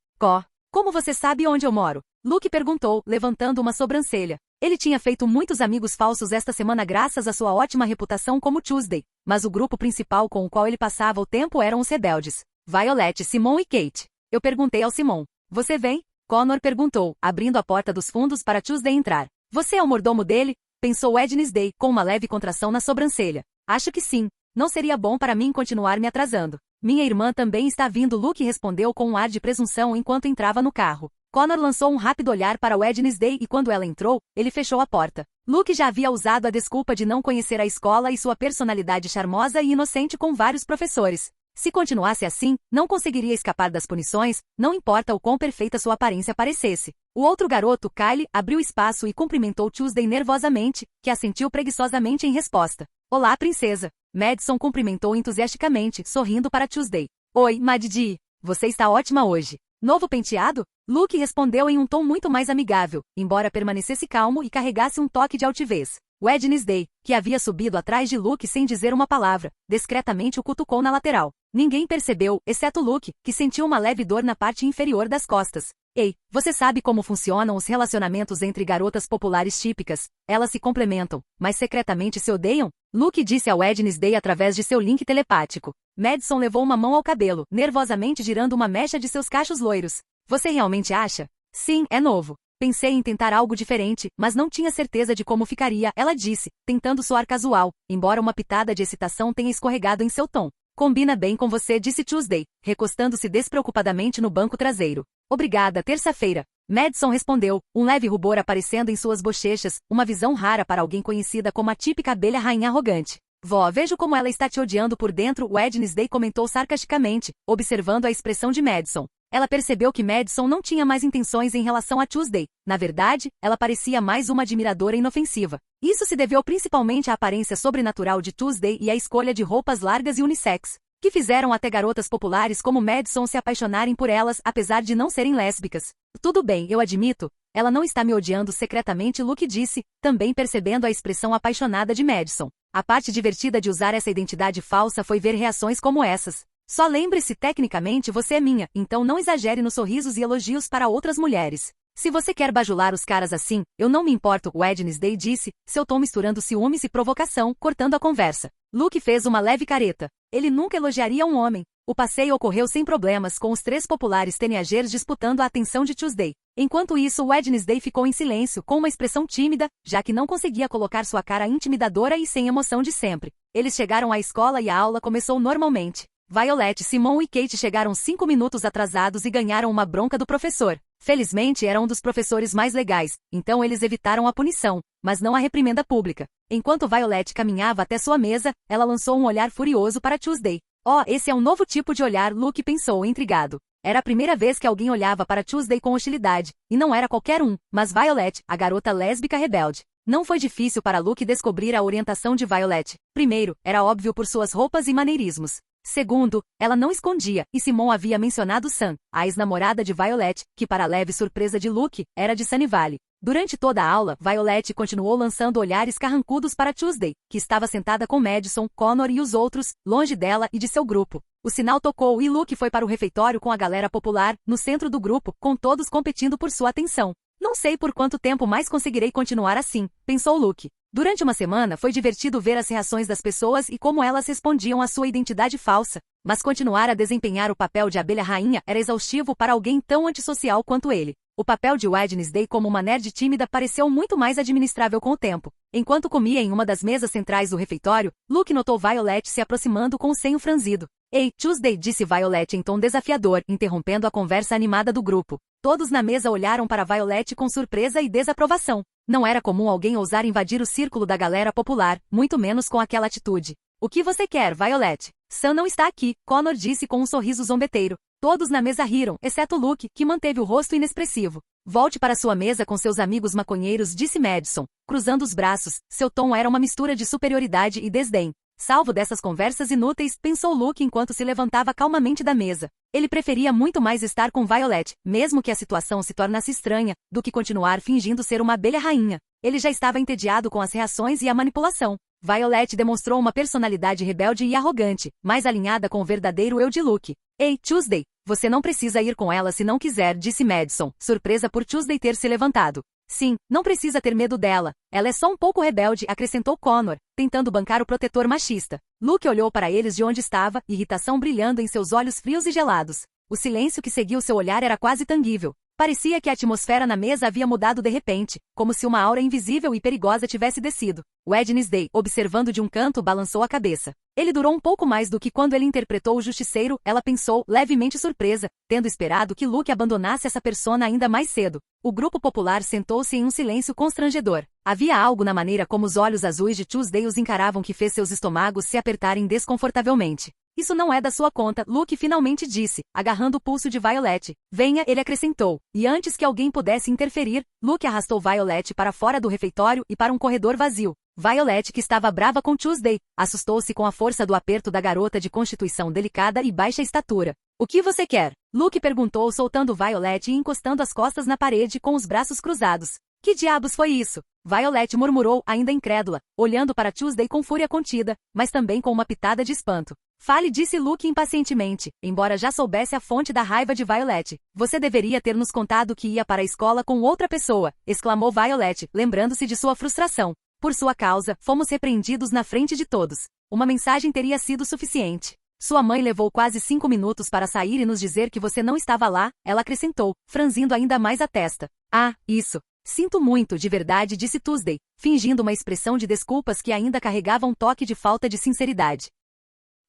Como você sabe onde eu moro? Luke perguntou, levantando uma sobrancelha. Ele tinha feito muitos amigos falsos esta semana graças à sua ótima reputação como Tuesday, mas o grupo principal com o qual ele passava o tempo eram os rebeldes. Violet, Simon e Kate. Eu perguntei ao Simon. Você vem? Connor perguntou, abrindo a porta dos fundos para Tuesday entrar. Você é o mordomo dele? Pensou Wednesday, com uma leve contração na sobrancelha. Acho que sim. Não seria bom para mim continuar me atrasando. Minha irmã também está vindo, Luke respondeu com um ar de presunção enquanto entrava no carro. Connor lançou um rápido olhar para Wednesday e quando ela entrou, ele fechou a porta. Luke já havia usado a desculpa de não conhecer a escola e sua personalidade charmosa e inocente com vários professores. Se continuasse assim, não conseguiria escapar das punições, não importa o quão perfeita sua aparência parecesse. O outro garoto, Kyle, abriu espaço e cumprimentou Tuesday nervosamente, que assentiu preguiçosamente em resposta. Olá, princesa. Madison cumprimentou entusiasticamente, sorrindo para Tuesday. Oi, Maddie. Você está ótima hoje. Novo penteado? Luke respondeu em um tom muito mais amigável, embora permanecesse calmo e carregasse um toque de altivez. Wednesday, que havia subido atrás de Luke sem dizer uma palavra, discretamente o cutucou na lateral. Ninguém percebeu, exceto Luke, que sentiu uma leve dor na parte inferior das costas. Ei, você sabe como funcionam os relacionamentos entre garotas populares típicas? Elas se complementam, mas secretamente se odeiam? Luke disse a Wednesday através de seu link telepático. Madison levou uma mão ao cabelo, nervosamente girando uma mecha de seus cachos loiros. Você realmente acha? Sim, é novo. Pensei em tentar algo diferente, mas não tinha certeza de como ficaria, ela disse, tentando soar casual, embora uma pitada de excitação tenha escorregado em seu tom. Combina bem com você, disse Tuesday, recostando-se despreocupadamente no banco traseiro. Obrigada, terça-feira. Madison respondeu, um leve rubor aparecendo em suas bochechas, uma visão rara para alguém conhecida como a típica abelha rainha arrogante. Vó, vejo como ela está te odiando por dentro, Wednesday comentou sarcasticamente, observando a expressão de Madison. Ela percebeu que Madison não tinha mais intenções em relação a Tuesday. Na verdade, ela parecia mais uma admiradora inofensiva. Isso se deveu principalmente à aparência sobrenatural de Tuesday e à escolha de roupas largas e unissex. que fizeram até garotas populares como Madison se apaixonarem por elas apesar de não serem lésbicas. Tudo bem, eu admito, ela não está me odiando secretamente, Luke disse, também percebendo a expressão apaixonada de Madison. A parte divertida de usar essa identidade falsa foi ver reações como essas. Só lembre-se, tecnicamente você é minha, então não exagere nos sorrisos e elogios para outras mulheres. Se você quer bajular os caras assim, eu não me importo, Wednesday disse, seu tom misturando ciúmes e provocação, cortando a conversa. Luke fez uma leve careta. Ele nunca elogiaria um homem. O passeio ocorreu sem problemas, com os 3 populares teenagers disputando a atenção de Tuesday. Enquanto isso, Wednesday ficou em silêncio, com uma expressão tímida, já que não conseguia colocar sua cara intimidadora e sem emoção de sempre. Eles chegaram à escola e a aula começou normalmente. Violet, Simon e Kate chegaram 5 minutos atrasados e ganharam uma bronca do professor. Felizmente era um dos professores mais legais, então eles evitaram a punição, mas não a reprimenda pública. Enquanto Violet caminhava até sua mesa, ela lançou um olhar furioso para Tuesday. Oh, esse é um novo tipo de olhar, Luke pensou, intrigado. Era a primeira vez que alguém olhava para Tuesday com hostilidade, e não era qualquer um, mas Violet, a garota lésbica rebelde. Não foi difícil para Luke descobrir a orientação de Violet. Primeiro, era óbvio por suas roupas e maneirismos. Segundo, ela não escondia, e Simon havia mencionado Sam, a ex-namorada de Violet, que para a leve surpresa de Luke, era de Sunnyvale. Durante toda a aula, Violet continuou lançando olhares carrancudos para Tuesday, que estava sentada com Madison, Connor e os outros, longe dela e de seu grupo. O sinal tocou e Luke foi para o refeitório com a galera popular, no centro do grupo, com todos competindo por sua atenção. Não sei por quanto tempo mais conseguirei continuar assim, pensou Luke. Durante uma semana foi divertido ver as reações das pessoas e como elas respondiam à sua identidade falsa, mas continuar a desempenhar o papel de abelha rainha era exaustivo para alguém tão antissocial quanto ele. O papel de Wednesday como uma nerd tímida pareceu muito mais administrável com o tempo. Enquanto comia em uma das mesas centrais do refeitório, Luke notou Violet se aproximando com o senho franzido. Ei, Tuesday, disse Violet em tom desafiador, interrompendo a conversa animada do grupo. Todos na mesa olharam para Violet com surpresa e desaprovação. Não era comum alguém ousar invadir o círculo da galera popular, muito menos com aquela atitude. O que você quer, Violet? Sam não está aqui, Connor disse com um sorriso zombeteiro. Todos na mesa riram, exceto Luke, que manteve o rosto inexpressivo. Volte para sua mesa com seus amigos maconheiros, disse Madison, cruzando os braços. Seu tom era uma mistura de superioridade e desdém. Salvo dessas conversas inúteis, pensou Luke enquanto se levantava calmamente da mesa. Ele preferia muito mais estar com Violet, mesmo que a situação se tornasse estranha, do que continuar fingindo ser uma abelha rainha. Ele já estava entediado com as reações e a manipulação. Violet demonstrou uma personalidade rebelde e arrogante, mais alinhada com o verdadeiro eu de Luke. Ei, Tuesday, você não precisa ir com ela se não quiser, disse Madison, surpresa por Tuesday ter se levantado. Sim, não precisa ter medo dela. Ela é só um pouco rebelde, acrescentou Connor, tentando bancar o protetor machista. Luke olhou para eles de onde estava, irritação brilhando em seus olhos frios e gelados. O silêncio que seguiu seu olhar era quase tangível. Parecia que a atmosfera na mesa havia mudado de repente, como se uma aura invisível e perigosa tivesse descido. Wednesday, observando de um canto, balançou a cabeça. Ele durou um pouco mais do que quando ele interpretou o justiceiro, ela pensou, levemente surpresa, tendo esperado que Luke abandonasse essa persona ainda mais cedo. O grupo popular sentou-se em um silêncio constrangedor. Havia algo na maneira como os olhos azuis de Tuesday os encaravam que fez seus estômagos se apertarem desconfortavelmente. Isso não é da sua conta, Luke finalmente disse, agarrando o pulso de Violet. Venha, ele acrescentou. E antes que alguém pudesse interferir, Luke arrastou Violet para fora do refeitório e para um corredor vazio. Violet, que estava brava com Tuesday, assustou-se com a força do aperto da garota de constituição delicada e baixa estatura. O que você quer? Luke perguntou, soltando Violet e encostando as costas na parede com os braços cruzados. Que diabos foi isso? Violet murmurou, ainda incrédula, olhando para Tuesday com fúria contida, mas também com uma pitada de espanto. Fale, disse Luke impacientemente, embora já soubesse a fonte da raiva de Violet. Você deveria ter nos contado que ia para a escola com outra pessoa, exclamou Violet, lembrando-se de sua frustração. Por sua causa, fomos repreendidos na frente de todos. Uma mensagem teria sido suficiente. Sua mãe levou quase 5 minutos para sair e nos dizer que você não estava lá, ela acrescentou, franzindo ainda mais a testa. Ah, isso. Sinto muito, de verdade, disse Tuesday, fingindo uma expressão de desculpas que ainda carregava um toque de falta de sinceridade.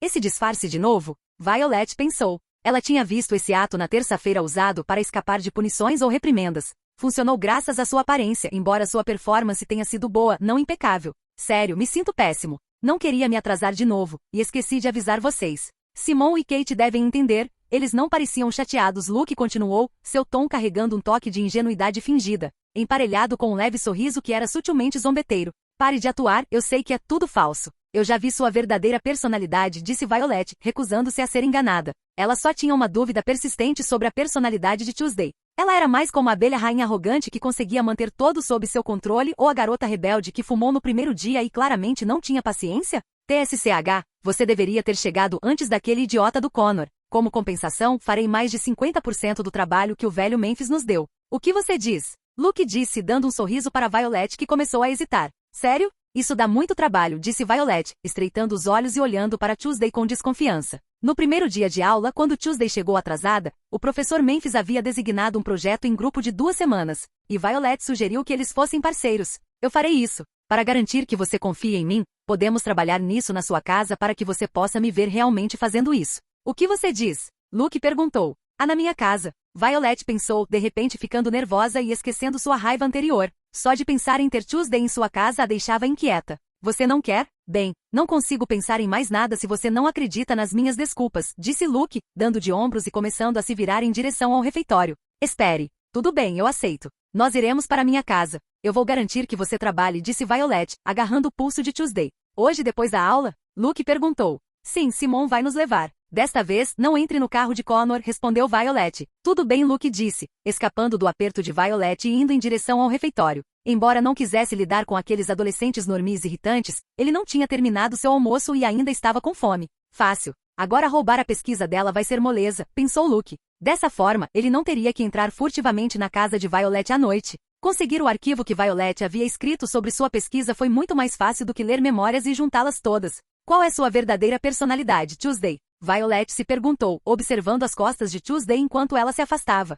Esse disfarce de novo? Violet pensou. Ela tinha visto esse ato na terça-feira usado para escapar de punições ou reprimendas. Funcionou graças à sua aparência, embora sua performance tenha sido boa, não impecável. Sério, me sinto péssimo. Não queria me atrasar de novo, e esqueci de avisar vocês. Simon e Kate devem entender, eles não pareciam chateados. Luke continuou, seu tom carregando um toque de ingenuidade fingida, emparelhado com um leve sorriso que era sutilmente zombeteiro. Pare de atuar, eu sei que é tudo falso. Eu já vi sua verdadeira personalidade, disse Violet, recusando-se a ser enganada. Ela só tinha uma dúvida persistente sobre a personalidade de Tuesday. Ela era mais como a abelha rainha arrogante que conseguia manter todo sob seu controle ou a garota rebelde que fumou no primeiro dia e claramente não tinha paciência? TSCH, você deveria ter chegado antes daquele idiota do Connor. Como compensação, farei mais de 50% do trabalho que o velho Memphis nos deu. O que você diz? Luke disse dando um sorriso para Violet que começou a hesitar. Sério? Isso dá muito trabalho, disse Violet, estreitando os olhos e olhando para Tuesday com desconfiança. No primeiro dia de aula, quando Tuesday chegou atrasada, o professor Memphis havia designado um projeto em grupo de 2 semanas, e Violet sugeriu que eles fossem parceiros. Eu farei isso. Para garantir que você confie em mim, podemos trabalhar nisso na sua casa para que você possa me ver realmente fazendo isso. O que você diz? Luke perguntou. Na minha casa. Violet pensou, de repente ficando nervosa e esquecendo sua raiva anterior. Só de pensar em ter Tuesday em sua casa a deixava inquieta. Você não quer? Bem, não consigo pensar em mais nada se você não acredita nas minhas desculpas, disse Luke, dando de ombros e começando a se virar em direção ao refeitório. Espere. Tudo bem, eu aceito. Nós iremos para minha casa. Eu vou garantir que você trabalhe, disse Violet, agarrando o pulso de Tuesday. Hoje depois da aula? Luke perguntou. Sim, Simon vai nos levar. Desta vez, não entre no carro de Connor, respondeu Violet. Tudo bem, Luke disse, escapando do aperto de Violet e indo em direção ao refeitório. Embora não quisesse lidar com aqueles adolescentes normis irritantes, ele não tinha terminado seu almoço e ainda estava com fome. Fácil. Agora roubar a pesquisa dela vai ser moleza, pensou Luke. Dessa forma, ele não teria que entrar furtivamente na casa de Violet à noite. Conseguir o arquivo que Violet havia escrito sobre sua pesquisa foi muito mais fácil do que ler memórias e juntá-las todas. Qual é sua verdadeira personalidade, Tuesday? Violet se perguntou, observando as costas de Tuesday enquanto ela se afastava.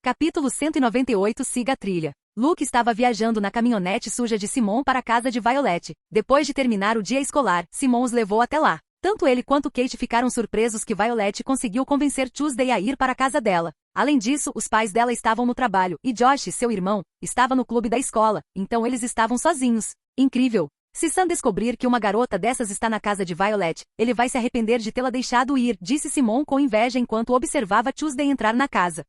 Capítulo 198 Siga a trilha. Luke estava viajando na caminhonete suja de Simon para a casa de Violet. Depois de terminar o dia escolar, Simon os levou até lá. Tanto ele quanto Kate ficaram surpresos que Violet conseguiu convencer Tuesday a ir para a casa dela. Além disso, os pais dela estavam no trabalho, e Josh, seu irmão, estava no clube da escola, então eles estavam sozinhos. Incrível! Se Sam descobrir que uma garota dessas está na casa de Violet, ele vai se arrepender de tê-la deixado ir, disse Simon com inveja enquanto observava Tuesday entrar na casa.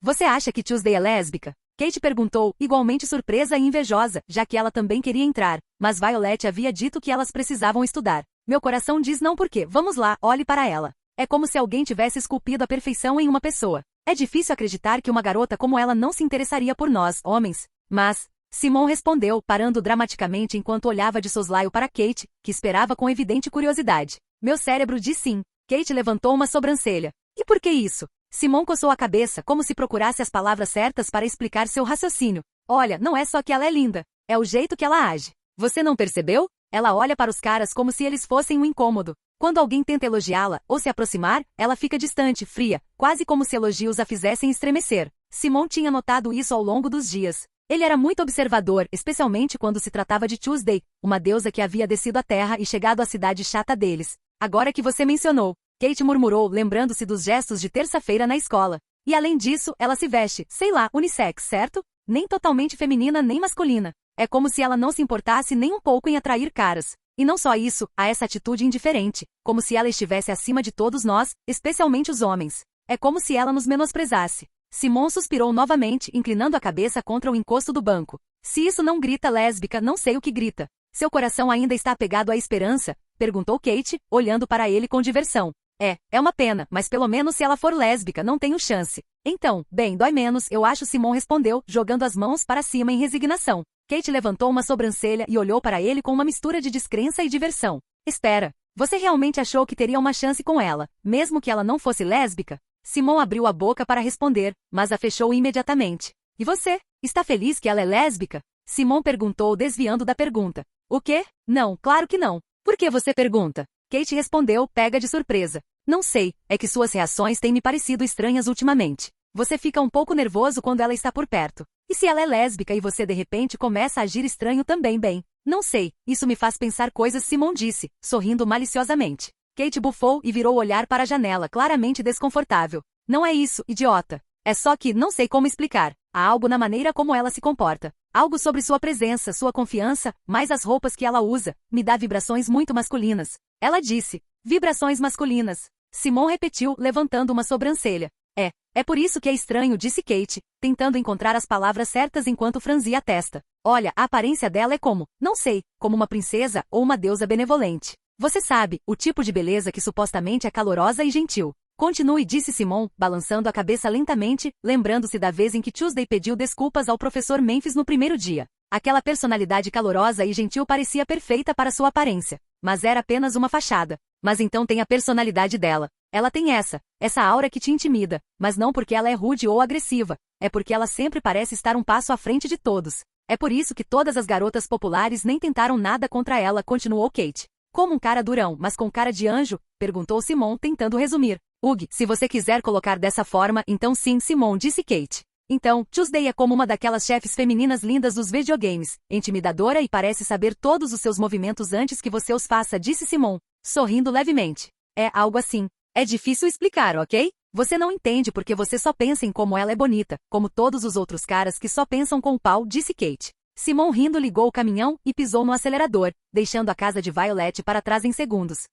Você acha que Tuesday é lésbica? Kate perguntou, igualmente surpresa e invejosa, já que ela também queria entrar, mas Violet havia dito que elas precisavam estudar. Meu coração diz não porque, vamos lá, olhe para ela. É como se alguém tivesse esculpido a perfeição em uma pessoa. É difícil acreditar que uma garota como ela não se interessaria por nós, homens. Mas, Simon respondeu, parando dramaticamente enquanto olhava de soslaio para Kate, que esperava com evidente curiosidade. Meu cérebro diz sim. Kate levantou uma sobrancelha. E por que isso? Simon coçou a cabeça como se procurasse as palavras certas para explicar seu raciocínio. Olha, não é só que ela é linda. É o jeito que ela age. Você não percebeu? Ela olha para os caras como se eles fossem um incômodo. Quando alguém tenta elogiá-la ou se aproximar, ela fica distante, fria, quase como se elogios a fizessem estremecer. Simon tinha notado isso ao longo dos dias. Ele era muito observador, especialmente quando se tratava de Tuesday, uma deusa que havia descido à terra e chegado à cidade chata deles. Agora que você mencionou, Kate murmurou, lembrando-se dos gestos de terça-feira na escola. E além disso, ela se veste, sei lá, unissex, certo? Nem totalmente feminina nem masculina. É como se ela não se importasse nem um pouco em atrair caras. E não só isso, há essa atitude indiferente, como se ela estivesse acima de todos nós, especialmente os homens. É como se ela nos menosprezasse. Simon suspirou novamente, inclinando a cabeça contra o encosto do banco. Se isso não grita lésbica, não sei o que grita. Seu coração ainda está apegado à esperança? Perguntou Kate, olhando para ele com diversão. É uma pena, mas pelo menos se ela for lésbica, não tenho chance. Então, bem, dói menos, eu acho, Simon respondeu, jogando as mãos para cima em resignação. Kate levantou uma sobrancelha e olhou para ele com uma mistura de descrença e diversão. Espera, você realmente achou que teria uma chance com ela, mesmo que ela não fosse lésbica? Simon abriu a boca para responder, mas a fechou imediatamente. E você? Está feliz que ela é lésbica? Simon perguntou, desviando da pergunta. O quê? Não, claro que não. Por que você pergunta? Kate respondeu, pega de surpresa. Não sei, é que suas reações têm me parecido estranhas ultimamente. Você fica um pouco nervoso quando ela está por perto. E se ela é lésbica e você de repente começa a agir estranho também, bem? Não sei, isso me faz pensar coisas, Simon disse, sorrindo maliciosamente. Kate bufou e virou o olhar para a janela, claramente desconfortável. Não é isso, idiota. É só que, não sei como explicar. Há algo na maneira como ela se comporta. Algo sobre sua presença, sua confiança, mais as roupas que ela usa, me dá vibrações muito masculinas. Ela disse. Vibrações masculinas. Simon repetiu, levantando uma sobrancelha. É por isso que é estranho, disse Kate, tentando encontrar as palavras certas enquanto franzia a testa. Olha, a aparência dela é como, não sei, como uma princesa ou uma deusa benevolente. Você sabe, o tipo de beleza que supostamente é calorosa e gentil. Continue, disse Simon, balançando a cabeça lentamente, lembrando-se da vez em que Tuesday pediu desculpas ao professor Memphis no primeiro dia. Aquela personalidade calorosa e gentil parecia perfeita para sua aparência, mas era apenas uma fachada. Mas então tem a personalidade dela. Ela tem essa aura que te intimida, mas não porque ela é rude ou agressiva, é porque ela sempre parece estar um passo à frente de todos. É por isso que todas as garotas populares nem tentaram nada contra ela, continuou Kate. Como um cara durão, mas com cara de anjo? Perguntou Simon, tentando resumir. Ugh, se você quiser colocar dessa forma, então sim, Simon, disse Kate. Então, Tuesday é como uma daquelas chefes femininas lindas dos videogames, intimidadora e parece saber todos os seus movimentos antes que você os faça, disse Simon, sorrindo levemente. É algo assim. É difícil explicar, ok? Você não entende porque você só pensa em como ela é bonita, como todos os outros caras que só pensam com o pau, disse Kate. Simon rindo ligou o caminhão e pisou no acelerador, deixando a casa de Violet para trás em segundos.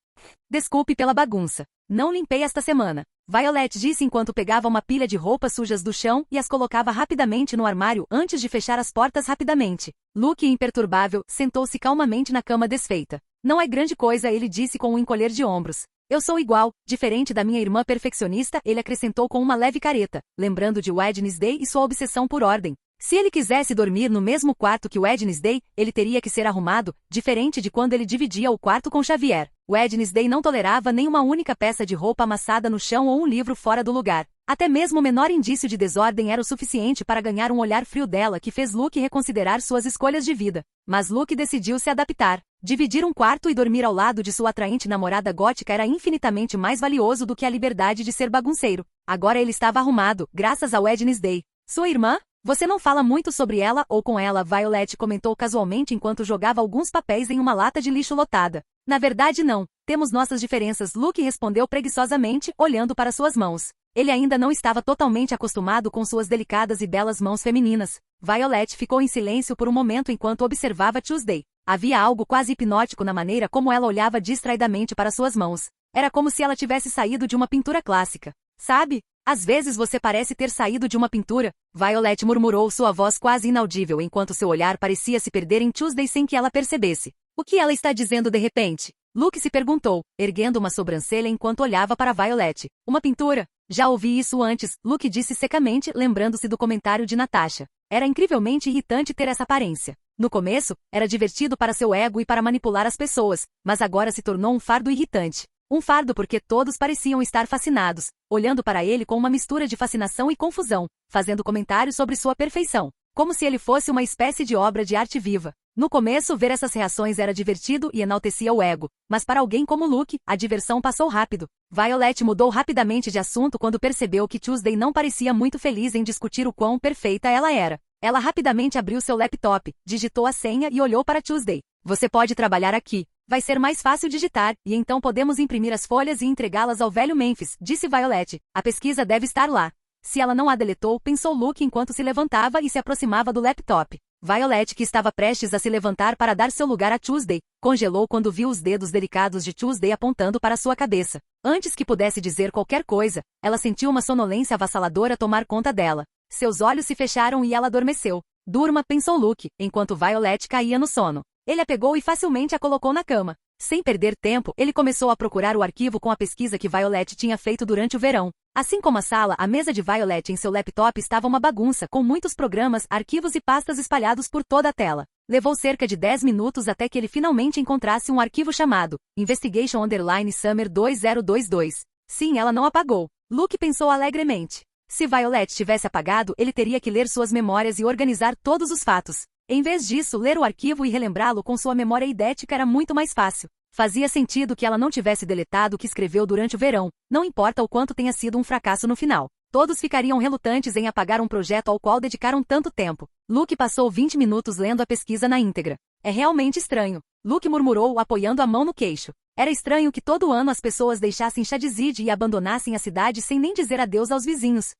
Desculpe pela bagunça. Não limpei esta semana. Violet disse enquanto pegava uma pilha de roupas sujas do chão e as colocava rapidamente no armário antes de fechar as portas rapidamente. Luke, imperturbável, sentou-se calmamente na cama desfeita. Não é grande coisa, ele disse com um encolher de ombros. Eu sou igual, diferente da minha irmã perfeccionista, ele acrescentou com uma leve careta, lembrando de Wednesday e sua obsessão por ordem. Se ele quisesse dormir no mesmo quarto que Wednesday, ele teria que ser arrumado, diferente de quando ele dividia o quarto com Xavier. Wednesday não tolerava nem uma única peça de roupa amassada no chão ou um livro fora do lugar. Até mesmo o menor indício de desordem era o suficiente para ganhar um olhar frio dela que fez Luke reconsiderar suas escolhas de vida. Mas Luke decidiu se adaptar. Dividir um quarto e dormir ao lado de sua atraente namorada gótica era infinitamente mais valioso do que a liberdade de ser bagunceiro. Agora ele estava arrumado, graças a Wednesday. Sua irmã? Você não fala muito sobre ela ou com ela, Violet comentou casualmente enquanto jogava alguns papéis em uma lata de lixo lotada. Na verdade não, temos nossas diferenças, Luke respondeu preguiçosamente, olhando para suas mãos. Ele ainda não estava totalmente acostumado com suas delicadas e belas mãos femininas. Violet ficou em silêncio por um momento enquanto observava Tuesday. Havia algo quase hipnótico na maneira como ela olhava distraidamente para suas mãos. Era como se ela tivesse saído de uma pintura clássica. Sabe? Às vezes você parece ter saído de uma pintura, Violet murmurou, sua voz quase inaudível enquanto seu olhar parecia se perder em Tuesday sem que ela percebesse. O que ela está dizendo de repente? Luke se perguntou, erguendo uma sobrancelha enquanto olhava para Violet. Uma pintura? Já ouvi isso antes, Luke disse secamente, lembrando-se do comentário de Natasha. Era incrivelmente irritante ter essa aparência. No começo, era divertido para seu ego e para manipular as pessoas, mas agora se tornou um fardo irritante. Um fardo porque todos pareciam estar fascinados, olhando para ele com uma mistura de fascinação e confusão, fazendo comentários sobre sua perfeição, como se ele fosse uma espécie de obra de arte viva. No começo, ver essas reações era divertido e enaltecia o ego, mas para alguém como Luke, a diversão passou rápido. Violet mudou rapidamente de assunto quando percebeu que Tuesday não parecia muito feliz em discutir o quão perfeita ela era. Ela rapidamente abriu seu laptop, digitou a senha e olhou para Tuesday. Você pode trabalhar aqui. Vai ser mais fácil digitar, e então podemos imprimir as folhas e entregá-las ao velho Memphis, disse Violet. A pesquisa deve estar lá. Se ela não a deletou, pensou Luke enquanto se levantava e se aproximava do laptop. Violet, que estava prestes a se levantar para dar seu lugar a Tuesday, congelou quando viu os dedos delicados de Tuesday apontando para sua cabeça. Antes que pudesse dizer qualquer coisa, ela sentiu uma sonolência avassaladora tomar conta dela. Seus olhos se fecharam e ela adormeceu. Durma, pensou Luke, enquanto Violet caía no sono. Ele a pegou e facilmente a colocou na cama. Sem perder tempo, ele começou a procurar o arquivo com a pesquisa que Violet tinha feito durante o verão. Assim como a sala, a mesa de Violet em seu laptop estava uma bagunça, com muitos programas, arquivos e pastas espalhados por toda a tela. Levou cerca de 10 minutos até que ele finalmente encontrasse um arquivo chamado Investigation_Summer 2022. Sim, ela não apagou. Luke pensou alegremente. Se Violet tivesse apagado, ele teria que ler suas memórias e organizar todos os fatos. Em vez disso, ler o arquivo e relembrá-lo com sua memória idética era muito mais fácil. Fazia sentido que ela não tivesse deletado o que escreveu durante o verão, não importa o quanto tenha sido um fracasso no final. Todos ficariam relutantes em apagar um projeto ao qual dedicaram tanto tempo. Luke passou 20 minutos lendo a pesquisa na íntegra. É realmente estranho. Luke murmurou, apoiando a mão no queixo. Era estranho que todo ano as pessoas deixassem Shadizid e abandonassem a cidade sem nem dizer adeus aos vizinhos.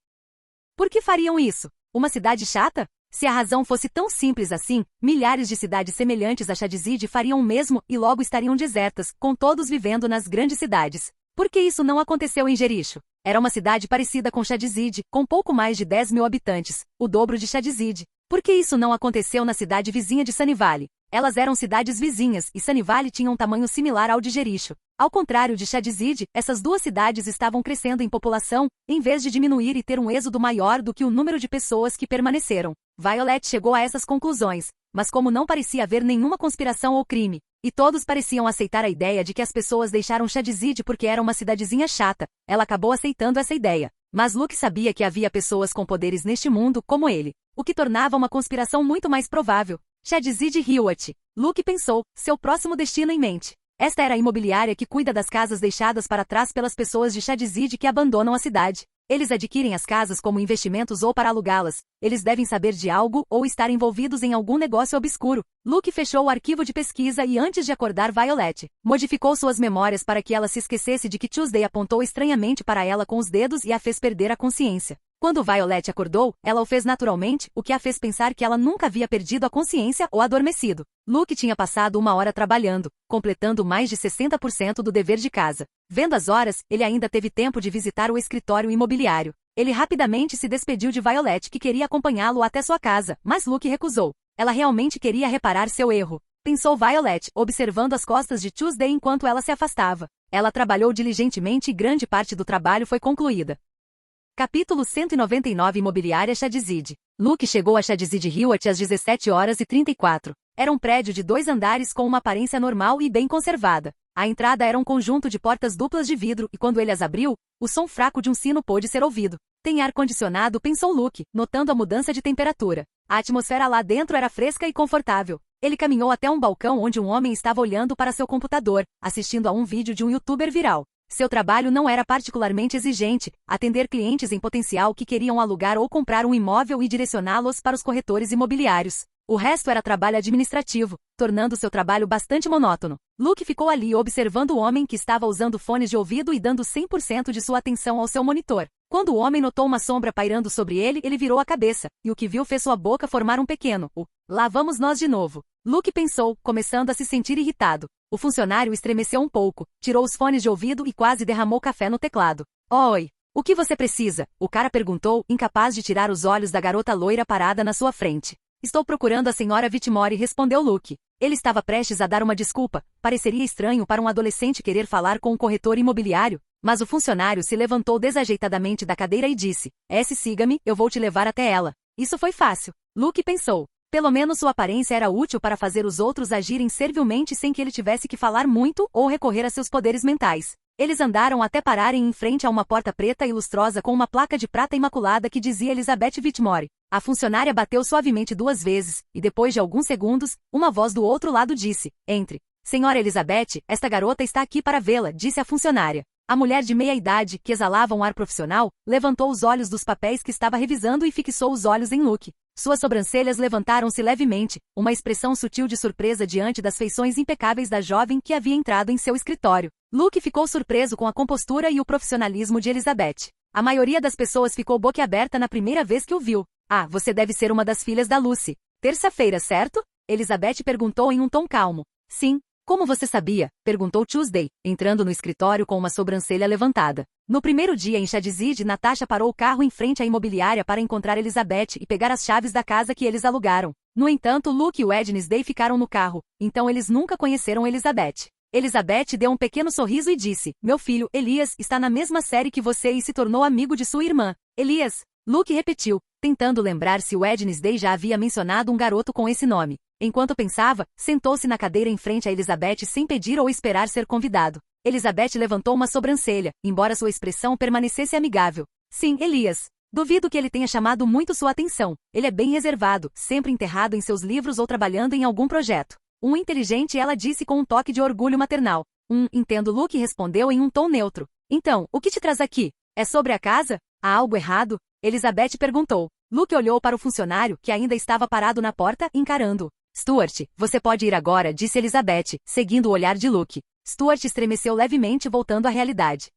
Por que fariam isso? Uma cidade chata? Se a razão fosse tão simples assim, milhares de cidades semelhantes a Shadizid fariam o mesmo e logo estariam desertas, com todos vivendo nas grandes cidades. Por que isso não aconteceu em Jericho? Era uma cidade parecida com Chadizid, com pouco mais de 10 mil habitantes, o dobro de Chadizid. Por que isso não aconteceu na cidade vizinha de Sunny Valley? Elas eram cidades vizinhas e Sunny Valley tinha um tamanho similar ao de Jericho. Ao contrário de Chadizid, essas duas cidades estavam crescendo em população, em vez de diminuir e ter um êxodo maior do que o número de pessoas que permaneceram. Violet chegou a essas conclusões, mas como não parecia haver nenhuma conspiração ou crime, e todos pareciam aceitar a ideia de que as pessoas deixaram Chadizid porque era uma cidadezinha chata, ela acabou aceitando essa ideia. Mas Luke sabia que havia pessoas com poderes neste mundo como ele, o que tornava uma conspiração muito mais provável. Chadizid Hewitt. Luke pensou, seu próximo destino em mente. Esta era a imobiliária que cuida das casas deixadas para trás pelas pessoas de Chadizid que abandonam a cidade. Eles adquirem as casas como investimentos ou para alugá-las. Eles devem saber de algo ou estar envolvidos em algum negócio obscuro. Luke fechou o arquivo de pesquisa e antes de acordar Violet, modificou suas memórias para que ela se esquecesse de que Tuesday apontou estranhamente para ela com os dedos e a fez perder a consciência. Quando Violet acordou, ela o fez naturalmente, o que a fez pensar que ela nunca havia perdido a consciência ou adormecido. Luke tinha passado 1 hora trabalhando, completando mais de 60% do dever de casa. Vendo as horas, ele ainda teve tempo de visitar o escritório imobiliário. Ele rapidamente se despediu de Violet que queria acompanhá-lo até sua casa, mas Luke recusou. Ela realmente queria reparar seu erro. Pensou Violet, observando as costas de Tuesday enquanto ela se afastava. Ela trabalhou diligentemente e grande parte do trabalho foi concluída. Capítulo 199 Imobiliária Chadizid. Luke chegou a Chadizid Hewitt às 17h34. Era um prédio de 2 andares com uma aparência normal e bem conservada. A entrada era um conjunto de portas duplas de vidro e quando ele as abriu, o som fraco de um sino pôde ser ouvido. Tem ar-condicionado, pensou Luke, notando a mudança de temperatura. A atmosfera lá dentro era fresca e confortável. Ele caminhou até um balcão onde um homem estava olhando para seu computador, assistindo a um vídeo de um youtuber viral. Seu trabalho não era particularmente exigente, atender clientes em potencial que queriam alugar ou comprar um imóvel e direcioná-los para os corretores imobiliários. O resto era trabalho administrativo, tornando seu trabalho bastante monótono. Luke ficou ali observando o homem que estava usando fones de ouvido e dando 100% de sua atenção ao seu monitor. Quando o homem notou uma sombra pairando sobre ele, ele virou a cabeça, e o que viu fez sua boca formar um pequeno Lá vamos nós de novo. Luke pensou, começando a se sentir irritado. O funcionário estremeceu um pouco, tirou os fones de ouvido e quase derramou café no teclado. Oi, o que você precisa? O cara perguntou, incapaz de tirar os olhos da garota loira parada na sua frente. Estou procurando a senhora Whitmore, respondeu Luke. Ele estava prestes a dar uma desculpa, pareceria estranho para um adolescente querer falar com um corretor imobiliário, mas o funcionário se levantou desajeitadamente da cadeira e disse, siga-me, eu vou te levar até ela. Isso foi fácil. Luke pensou. Pelo menos sua aparência era útil para fazer os outros agirem servilmente sem que ele tivesse que falar muito ou recorrer a seus poderes mentais. Eles andaram até pararem em frente a uma porta preta e lustrosa com uma placa de prata imaculada que dizia Elizabeth Whitmore. A funcionária bateu suavemente 2 vezes, e depois de alguns segundos, uma voz do outro lado disse, entre. Senhora Elizabeth, esta garota está aqui para vê-la, disse a funcionária. A mulher de meia-idade, que exalava um ar profissional, levantou os olhos dos papéis que estava revisando e fixou os olhos em Luke. Suas sobrancelhas levantaram-se levemente, uma expressão sutil de surpresa diante das feições impecáveis da jovem que havia entrado em seu escritório. Luke ficou surpreso com a compostura e o profissionalismo de Elizabeth. A maioria das pessoas ficou boquiaberta na primeira vez que o viu. Ah, você deve ser uma das filhas da Lucy. Terça-feira, certo? Elizabeth perguntou em um tom calmo. Sim. Como você sabia? Perguntou Tuesday, entrando no escritório com uma sobrancelha levantada. No primeiro dia em Chadizid, Natasha parou o carro em frente à imobiliária para encontrar Elizabeth e pegar as chaves da casa que eles alugaram. No entanto, Luke e Wednesday ficaram no carro, então eles nunca conheceram Elizabeth. Elizabeth deu um pequeno sorriso e disse, meu filho, Elias, está na mesma série que você e se tornou amigo de sua irmã. Elias? Luke repetiu, tentando lembrar se Wednesday já havia mencionado um garoto com esse nome. Enquanto pensava, sentou-se na cadeira em frente a Elizabeth sem pedir ou esperar ser convidado. Elizabeth levantou uma sobrancelha, embora sua expressão permanecesse amigável. Sim, Elias. Duvido que ele tenha chamado muito sua atenção. Ele é bem reservado, sempre enterrado em seus livros ou trabalhando em algum projeto. Inteligente, ela disse com um toque de orgulho maternal. Entendo, Luke respondeu em um tom neutro. Então, o que te traz aqui? É sobre a casa? Há algo errado? Elizabeth perguntou. Luke olhou para o funcionário, que ainda estava parado na porta, encarando-o. Stuart, você pode ir agora, disse Elizabeth, seguindo o olhar de Luke. Stuart estremeceu levemente, voltando à realidade.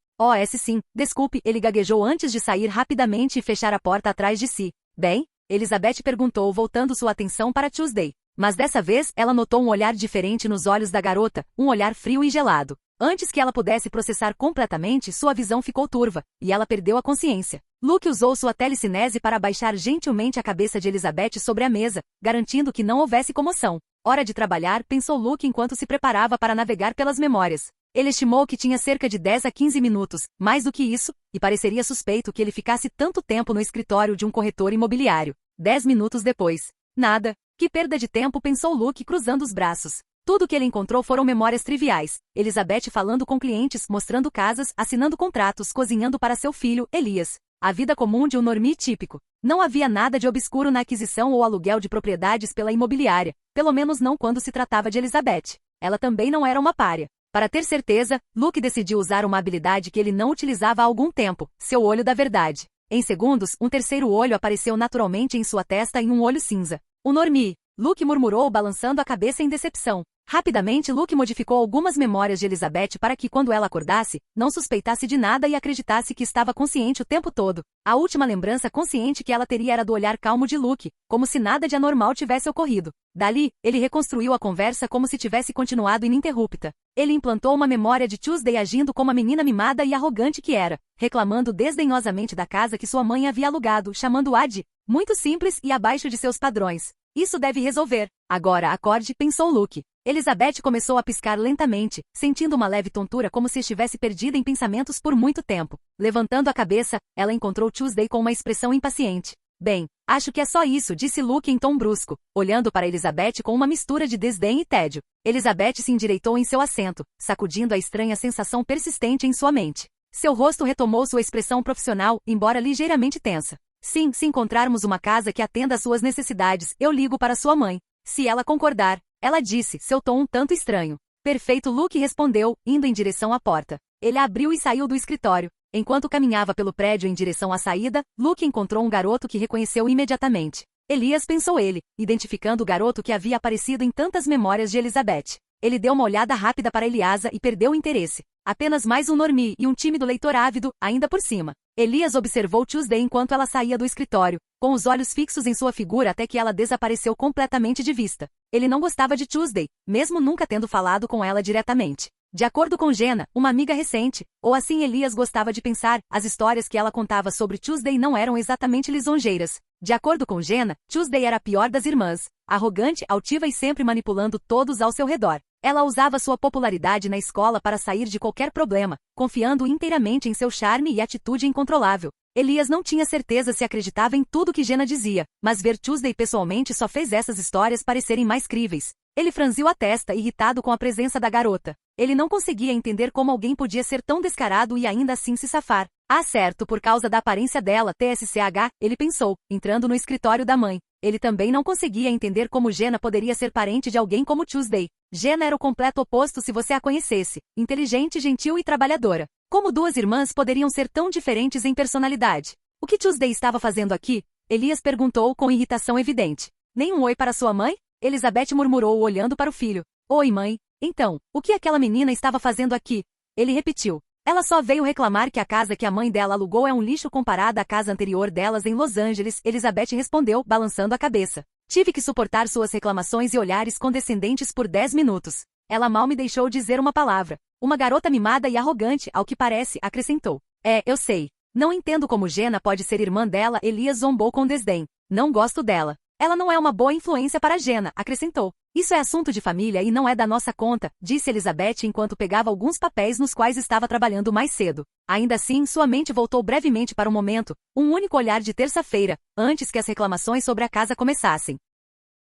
Sim, desculpe, ele gaguejou antes de sair rapidamente e fechar a porta atrás de si. Bem? Elizabeth perguntou, voltando sua atenção para Tuesday. Mas dessa vez ela notou um olhar diferente nos olhos da garota, um olhar frio e gelado. Antes que ela pudesse processar completamente, sua visão ficou turva, e ela perdeu a consciência. Luke usou sua telecinese para abaixar gentilmente a cabeça de Elizabeth sobre a mesa, garantindo que não houvesse comoção. Hora de trabalhar, pensou Luke enquanto se preparava para navegar pelas memórias. Ele estimou que tinha cerca de 10 a 15 minutos, mais do que isso, e pareceria suspeito que ele ficasse tanto tempo no escritório de um corretor imobiliário. 10 minutos depois. Nada. Que perda de tempo, pensou Luke cruzando os braços. Tudo que ele encontrou foram memórias triviais. Elizabeth falando com clientes, mostrando casas, assinando contratos, cozinhando para seu filho, Elias. A vida comum de um normie típico. Não havia nada de obscuro na aquisição ou aluguel de propriedades pela imobiliária, pelo menos não quando se tratava de Elizabeth. Ela também não era uma pária. Para ter certeza, Luke decidiu usar uma habilidade que ele não utilizava há algum tempo, seu olho da verdade. Em segundos, um terceiro olho apareceu naturalmente em sua testa e um olho cinza. O normie. Luke murmurou balançando a cabeça em decepção. Rapidamente Luke modificou algumas memórias de Elizabeth para que quando ela acordasse, não suspeitasse de nada e acreditasse que estava consciente o tempo todo. A última lembrança consciente que ela teria era do olhar calmo de Luke, como se nada de anormal tivesse ocorrido. Dali, ele reconstruiu a conversa como se tivesse continuado ininterrupta. Ele implantou uma memória de Tuesday agindo como a menina mimada e arrogante que era, reclamando desdenhosamente da casa que sua mãe havia alugado, chamando-a de muito simples e abaixo de seus padrões. Isso deve resolver. Agora acorde, pensou Luke. Elizabeth começou a piscar lentamente, sentindo uma leve tontura como se estivesse perdida em pensamentos por muito tempo. Levantando a cabeça, ela encontrou Tuesday com uma expressão impaciente. Bem, acho que é só isso, disse Luke em tom brusco, olhando para Elizabeth com uma mistura de desdém e tédio. Elizabeth se endireitou em seu assento, sacudindo a estranha sensação persistente em sua mente. Seu rosto retomou sua expressão profissional, embora ligeiramente tensa. Sim, se encontrarmos uma casa que atenda às suas necessidades, eu ligo para sua mãe. Se ela concordar, ela disse, seu tom um tanto estranho. Perfeito, Luke respondeu, indo em direção à porta. Ele abriu e saiu do escritório. Enquanto caminhava pelo prédio em direção à saída, Luke encontrou um garoto que reconheceu imediatamente. Elias, pensou ele, identificando o garoto que havia aparecido em tantas memórias de Elizabeth. Ele deu uma olhada rápida para Eliasa e perdeu o interesse. Apenas mais um normie e um tímido leitor ávido, ainda por cima. Elias observou Tuesday enquanto ela saía do escritório, com os olhos fixos em sua figura até que ela desapareceu completamente de vista. Ele não gostava de Tuesday, mesmo nunca tendo falado com ela diretamente. De acordo com Jenna, uma amiga recente, ou assim Elias gostava de pensar, as histórias que ela contava sobre Tuesday não eram exatamente lisonjeiras. De acordo com Jenna, Tuesday era a pior das irmãs, arrogante, altiva e sempre manipulando todos ao seu redor. Ela usava sua popularidade na escola para sair de qualquer problema, confiando inteiramente em seu charme e atitude incontrolável. Elias não tinha certeza se acreditava em tudo que Jenna dizia, mas ver Tuesday pessoalmente só fez essas histórias parecerem mais críveis. Ele franziu a testa, irritado com a presença da garota. Ele não conseguia entender como alguém podia ser tão descarado e ainda assim se safar. Ah, certo, por causa da aparência dela, TSCH, ele pensou, entrando no escritório da mãe. Ele também não conseguia entender como Jenna poderia ser parente de alguém como Tuesday. Jenna era o completo oposto se você a conhecesse. Inteligente, gentil e trabalhadora. Como duas irmãs poderiam ser tão diferentes em personalidade? O que Tuesday estava fazendo aqui? Elias perguntou com irritação evidente. Nem um oi para sua mãe? Elizabeth murmurou olhando para o filho. Oi, mãe. Então, o que aquela menina estava fazendo aqui? Ele repetiu. Ela só veio reclamar que a casa que a mãe dela alugou é um lixo comparada à casa anterior delas em Los Angeles, Elizabeth respondeu, balançando a cabeça. Tive que suportar suas reclamações e olhares condescendentes por 10 minutos. Ela mal me deixou dizer uma palavra. Uma garota mimada e arrogante, ao que parece, acrescentou. Eu sei. Não entendo como Jenna pode ser irmã dela, Elias zombou com desdém. Não gosto dela. Ela não é uma boa influência para Jenna, acrescentou. Isso é assunto de família e não é da nossa conta, disse Elizabeth enquanto pegava alguns papéis nos quais estava trabalhando mais cedo. Ainda assim, sua mente voltou brevemente para o momento, um único olhar de terça-feira, antes que as reclamações sobre a casa começassem.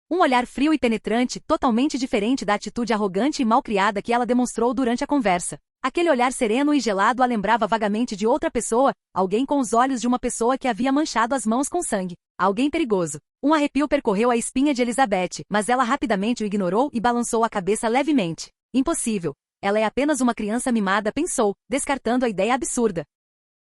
Um olhar frio e penetrante, totalmente diferente da atitude arrogante e malcriada que ela demonstrou durante a conversa. Aquele olhar sereno e gelado a lembrava vagamente de outra pessoa, alguém com os olhos de uma pessoa que havia manchado as mãos com sangue. Alguém perigoso. Um arrepio percorreu a espinha de Elizabeth, mas ela rapidamente o ignorou e balançou a cabeça levemente. Impossível. Ela é apenas uma criança mimada, pensou, descartando a ideia absurda.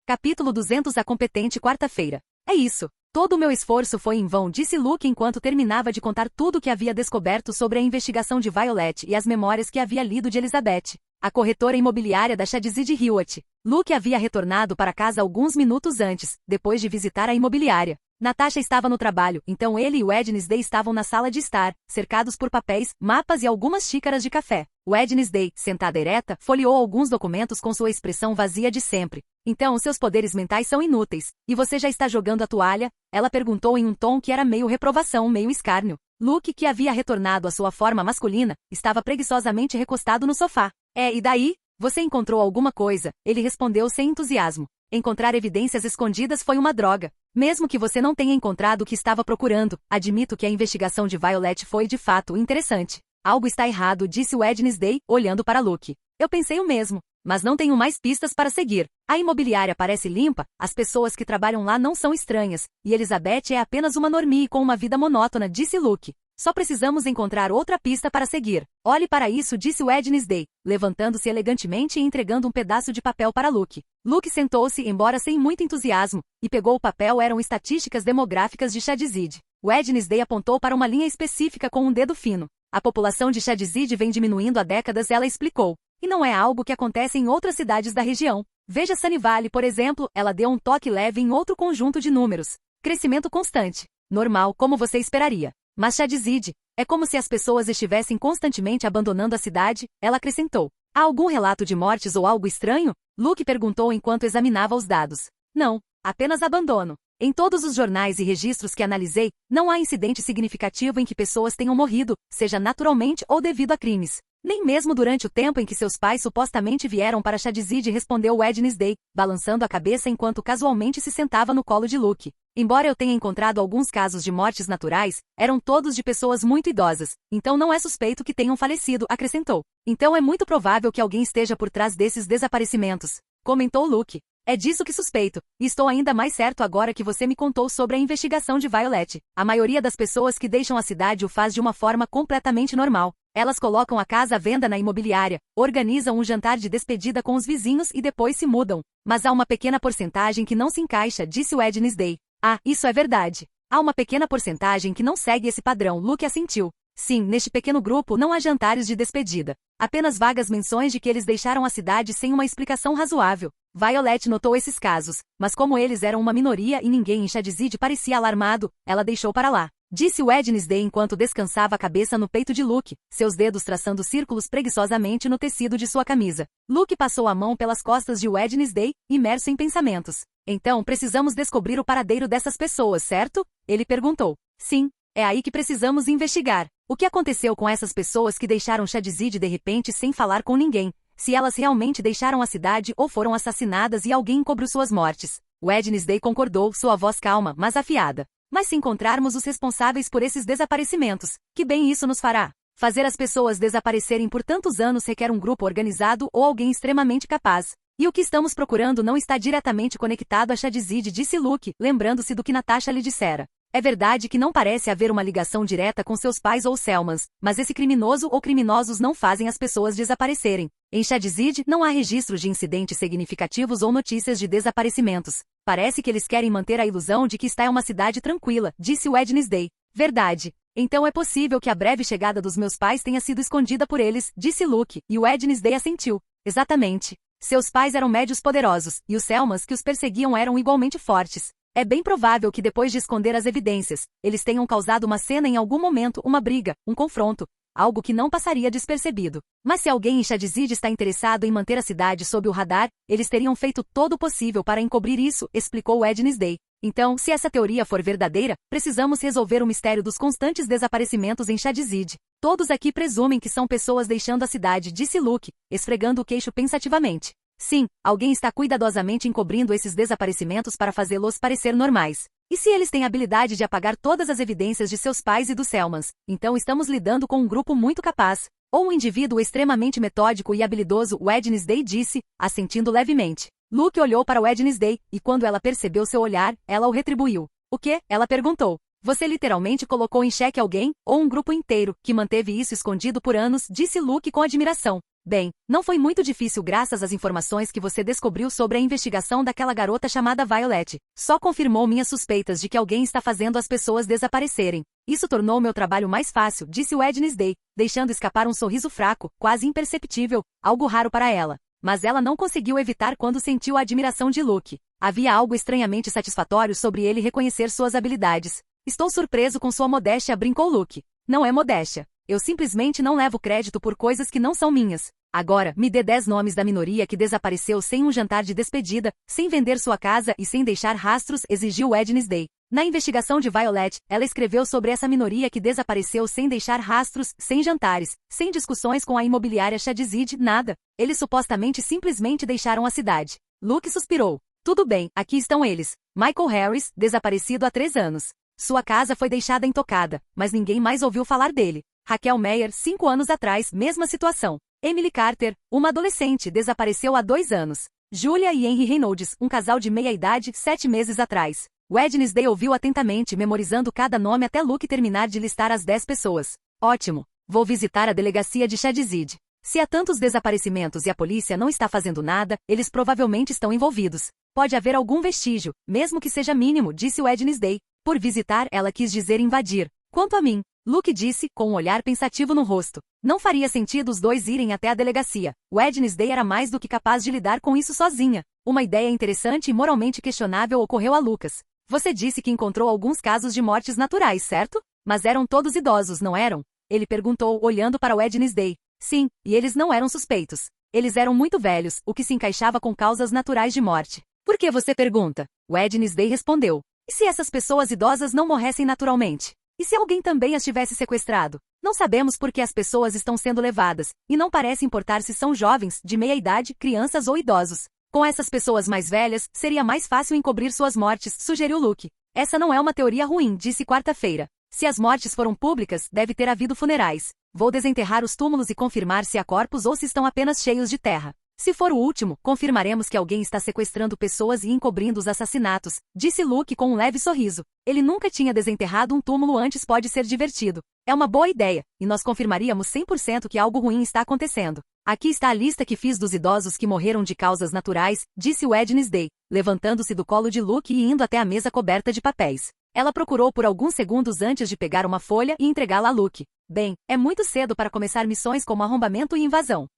Capítulo 200. A competente quarta-feira. É isso. Todo o meu esforço foi em vão, disse Luke enquanto terminava de contar tudo o que havia descoberto sobre a investigação de Violet e as memórias que havia lido de Elizabeth, a corretora imobiliária da Chadzi de Hewitt. Luke havia retornado para casa alguns minutos antes, depois de visitar a imobiliária. Natasha estava no trabalho, então ele e Wednesday estavam na sala de estar, cercados por papéis, mapas e algumas xícaras de café. Wednesday, sentada ereta, folheou alguns documentos com sua expressão vazia de sempre. Então seus poderes mentais são inúteis. E você já está jogando a toalha? Ela perguntou em um tom que era meio reprovação, meio escárnio. Luke, que havia retornado à sua forma masculina, estava preguiçosamente recostado no sofá. E daí? Você encontrou alguma coisa? Ele respondeu sem entusiasmo. Encontrar evidências escondidas foi uma droga. Mesmo que você não tenha encontrado o que estava procurando, admito que a investigação de Violet foi de fato interessante. Algo está errado, disse Wednesday, olhando para Luke. Eu pensei o mesmo, mas não tenho mais pistas para seguir. A imobiliária parece limpa, as pessoas que trabalham lá não são estranhas, e Elizabeth é apenas uma normie com uma vida monótona, disse Luke. Só precisamos encontrar outra pista para seguir. Olhe para isso, disse Wednesday, levantando-se elegantemente e entregando um pedaço de papel para Luke. Luke sentou-se, embora sem muito entusiasmo, e pegou o papel. Eram estatísticas demográficas de Shadzid. Wednesday apontou para uma linha específica com um dedo fino. A população de Shadzid vem diminuindo há décadas, ela explicou. E não é algo que acontece em outras cidades da região. Veja Sunny Valley, por exemplo, ela deu um toque leve em outro conjunto de números. Crescimento constante. Normal, como você esperaria. Mas Shadzid, é como se as pessoas estivessem constantemente abandonando a cidade, ela acrescentou. Há algum relato de mortes ou algo estranho? Luke perguntou enquanto examinava os dados. Não, apenas abandono. Em todos os jornais e registros que analisei, não há incidente significativo em que pessoas tenham morrido, seja naturalmente ou devido a crimes. Nem mesmo durante o tempo em que seus pais supostamente vieram para Shadzid, respondeu Wednesday, balançando a cabeça enquanto casualmente se sentava no colo de Luke. Embora eu tenha encontrado alguns casos de mortes naturais, eram todos de pessoas muito idosas, então não é suspeito que tenham falecido, acrescentou. Então é muito provável que alguém esteja por trás desses desaparecimentos, comentou Luke. É disso que suspeito, e estou ainda mais certo agora que você me contou sobre a investigação de Violet. A maioria das pessoas que deixam a cidade o faz de uma forma completamente normal. Elas colocam a casa à venda na imobiliária, organizam um jantar de despedida com os vizinhos e depois se mudam. Mas há uma pequena porcentagem que não se encaixa, disse Wednesday. Ah, isso é verdade. Há uma pequena porcentagem que não segue esse padrão, Luke assentiu. Sim, neste pequeno grupo não há jantares de despedida. Apenas vagas menções de que eles deixaram a cidade sem uma explicação razoável. Violet notou esses casos, mas como eles eram uma minoria e ninguém em Shadzid parecia alarmado, ela deixou para lá. Disse Wednesday enquanto descansava a cabeça no peito de Luke, seus dedos traçando círculos preguiçosamente no tecido de sua camisa. Luke passou a mão pelas costas de Wednesday, imerso em pensamentos. Então precisamos descobrir o paradeiro dessas pessoas, certo? Ele perguntou. Sim, é aí que precisamos investigar. O que aconteceu com essas pessoas que deixaram Shadzid de repente sem falar com ninguém? Se elas realmente deixaram a cidade ou foram assassinadas e alguém encobriu suas mortes. Wednesday concordou, sua voz calma, mas afiada. Mas se encontrarmos os responsáveis por esses desaparecimentos, que bem isso nos fará? Fazer as pessoas desaparecerem por tantos anos requer um grupo organizado ou alguém extremamente capaz. E o que estamos procurando não está diretamente conectado a Shadzid, disse Luke, lembrando-se do que Natasha lhe dissera. É verdade que não parece haver uma ligação direta com seus pais ou Selmans, mas esse criminoso ou criminosos não fazem as pessoas desaparecerem. Em Shadzid não há registros de incidentes significativos ou notícias de desaparecimentos. Parece que eles querem manter a ilusão de que esta é uma cidade tranquila, disse Wednesday. Verdade. Então é possível que a breve chegada dos meus pais tenha sido escondida por eles, disse Luke, e Wednesday assentiu. Exatamente. Seus pais eram médios poderosos, e os Selmans que os perseguiam eram igualmente fortes. É bem provável que depois de esconder as evidências, eles tenham causado uma cena em algum momento, uma briga, um confronto, algo que não passaria despercebido. Mas se alguém em Shadzid está interessado em manter a cidade sob o radar, eles teriam feito todo o possível para encobrir isso, explicou Wednesday. Então, se essa teoria for verdadeira, precisamos resolver o mistério dos constantes desaparecimentos em Shadzid. Todos aqui presumem que são pessoas deixando a cidade, disse Luke, esfregando o queixo pensativamente. Sim, alguém está cuidadosamente encobrindo esses desaparecimentos para fazê-los parecer normais. E se eles têm a habilidade de apagar todas as evidências de seus pais e dos Selmans, então estamos lidando com um grupo muito capaz. Ou um indivíduo extremamente metódico e habilidoso, Wednesday disse, assentindo levemente. Luke olhou para Wednesday, e quando ela percebeu seu olhar, ela o retribuiu. O quê? Ela perguntou. Você literalmente colocou em xeque alguém, ou um grupo inteiro, que manteve isso escondido por anos, disse Luke com admiração. Bem, não foi muito difícil graças às informações que você descobriu sobre a investigação daquela garota chamada Violet. Só confirmou minhas suspeitas de que alguém está fazendo as pessoas desaparecerem. Isso tornou meu trabalho mais fácil, disse Wednesday, deixando escapar um sorriso fraco, quase imperceptível, algo raro para ela. Mas ela não conseguiu evitar quando sentiu a admiração de Luke. Havia algo estranhamente satisfatório sobre ele reconhecer suas habilidades. Estou surpreso com sua modéstia, brincou Luke. Não é modéstia. Eu simplesmente não levo crédito por coisas que não são minhas. Agora, me dê 10 nomes da minoria que desapareceu sem um jantar de despedida, sem vender sua casa e sem deixar rastros, exigiu Wednesday. Na investigação de Violet, ela escreveu sobre essa minoria que desapareceu sem deixar rastros, sem jantares, sem discussões com a imobiliária Shadzid, nada. Eles supostamente simplesmente deixaram a cidade. Luke suspirou. Tudo bem, aqui estão eles. Michael Harris, desaparecido há 3 anos. Sua casa foi deixada intocada, mas ninguém mais ouviu falar dele. Raquel Meyer, 5 anos atrás, mesma situação. Emily Carter, uma adolescente, desapareceu há 2 anos. Julia e Henry Reynolds, um casal de meia-idade, 7 meses atrás. Wednesday ouviu atentamente, memorizando cada nome até Luke terminar de listar as 10 pessoas. Ótimo. Vou visitar a delegacia de Shadzid. Se há tantos desaparecimentos e a polícia não está fazendo nada, eles provavelmente estão envolvidos. Pode haver algum vestígio, mesmo que seja mínimo, disse Wednesday. Por visitar, ela quis dizer invadir. Quanto a mim, Luke disse, com um olhar pensativo no rosto. Não faria sentido os dois irem até a delegacia. Wednesday era mais do que capaz de lidar com isso sozinha. Uma ideia interessante e moralmente questionável ocorreu a Lucas. Você disse que encontrou alguns casos de mortes naturais, certo? Mas eram todos idosos, não eram? Ele perguntou, olhando para Wednesday. Sim, e eles não eram suspeitos. Eles eram muito velhos, o que se encaixava com causas naturais de morte. Por que você pergunta? Wednesday respondeu. E se essas pessoas idosas não morressem naturalmente? E se alguém também as tivesse sequestrado? Não sabemos por que as pessoas estão sendo levadas, e não parece importar se são jovens, de meia idade, crianças ou idosos. Com essas pessoas mais velhas, seria mais fácil encobrir suas mortes, sugeriu Luke. Essa não é uma teoria ruim, disse quarta-feira. Se as mortes foram públicas, deve ter havido funerais. Vou desenterrar os túmulos e confirmar se há corpos ou se estão apenas cheios de terra. Se for o último, confirmaremos que alguém está sequestrando pessoas e encobrindo os assassinatos, disse Luke com um leve sorriso. Ele nunca tinha desenterrado um túmulo antes, pode ser divertido. É uma boa ideia, e nós confirmaríamos 100% que algo ruim está acontecendo. Aqui está a lista que fiz dos idosos que morreram de causas naturais, disse Wednesday, levantando-se do colo de Luke e indo até a mesa coberta de papéis. Ela procurou por alguns segundos antes de pegar uma folha e entregá-la a Luke. Bem, é muito cedo para começar missões como arrombamento e invasão.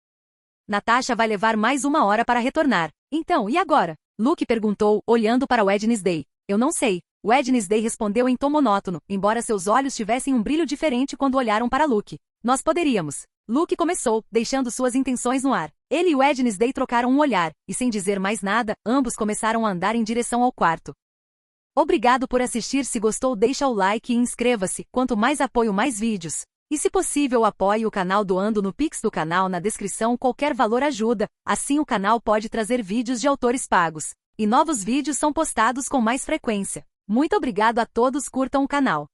Natasha vai levar mais 1 hora para retornar. Então, e agora? Luke perguntou, olhando para Wednesday. Eu não sei. Wednesday respondeu em tom monótono, embora seus olhos tivessem um brilho diferente quando olharam para Luke. Nós poderíamos. Luke começou, deixando suas intenções no ar. Ele e Wednesday trocaram um olhar, e sem dizer mais nada, ambos começaram a andar em direção ao quarto. Obrigado por assistir. Se gostou, deixa o like e inscreva-se. Quanto mais apoio, mais vídeos. E se possível, apoie o canal doando no Pix do canal na descrição. Qualquer valor ajuda, assim o canal pode trazer vídeos de autores pagos. E novos vídeos são postados com mais frequência. Muito obrigado a todos, curtam o canal.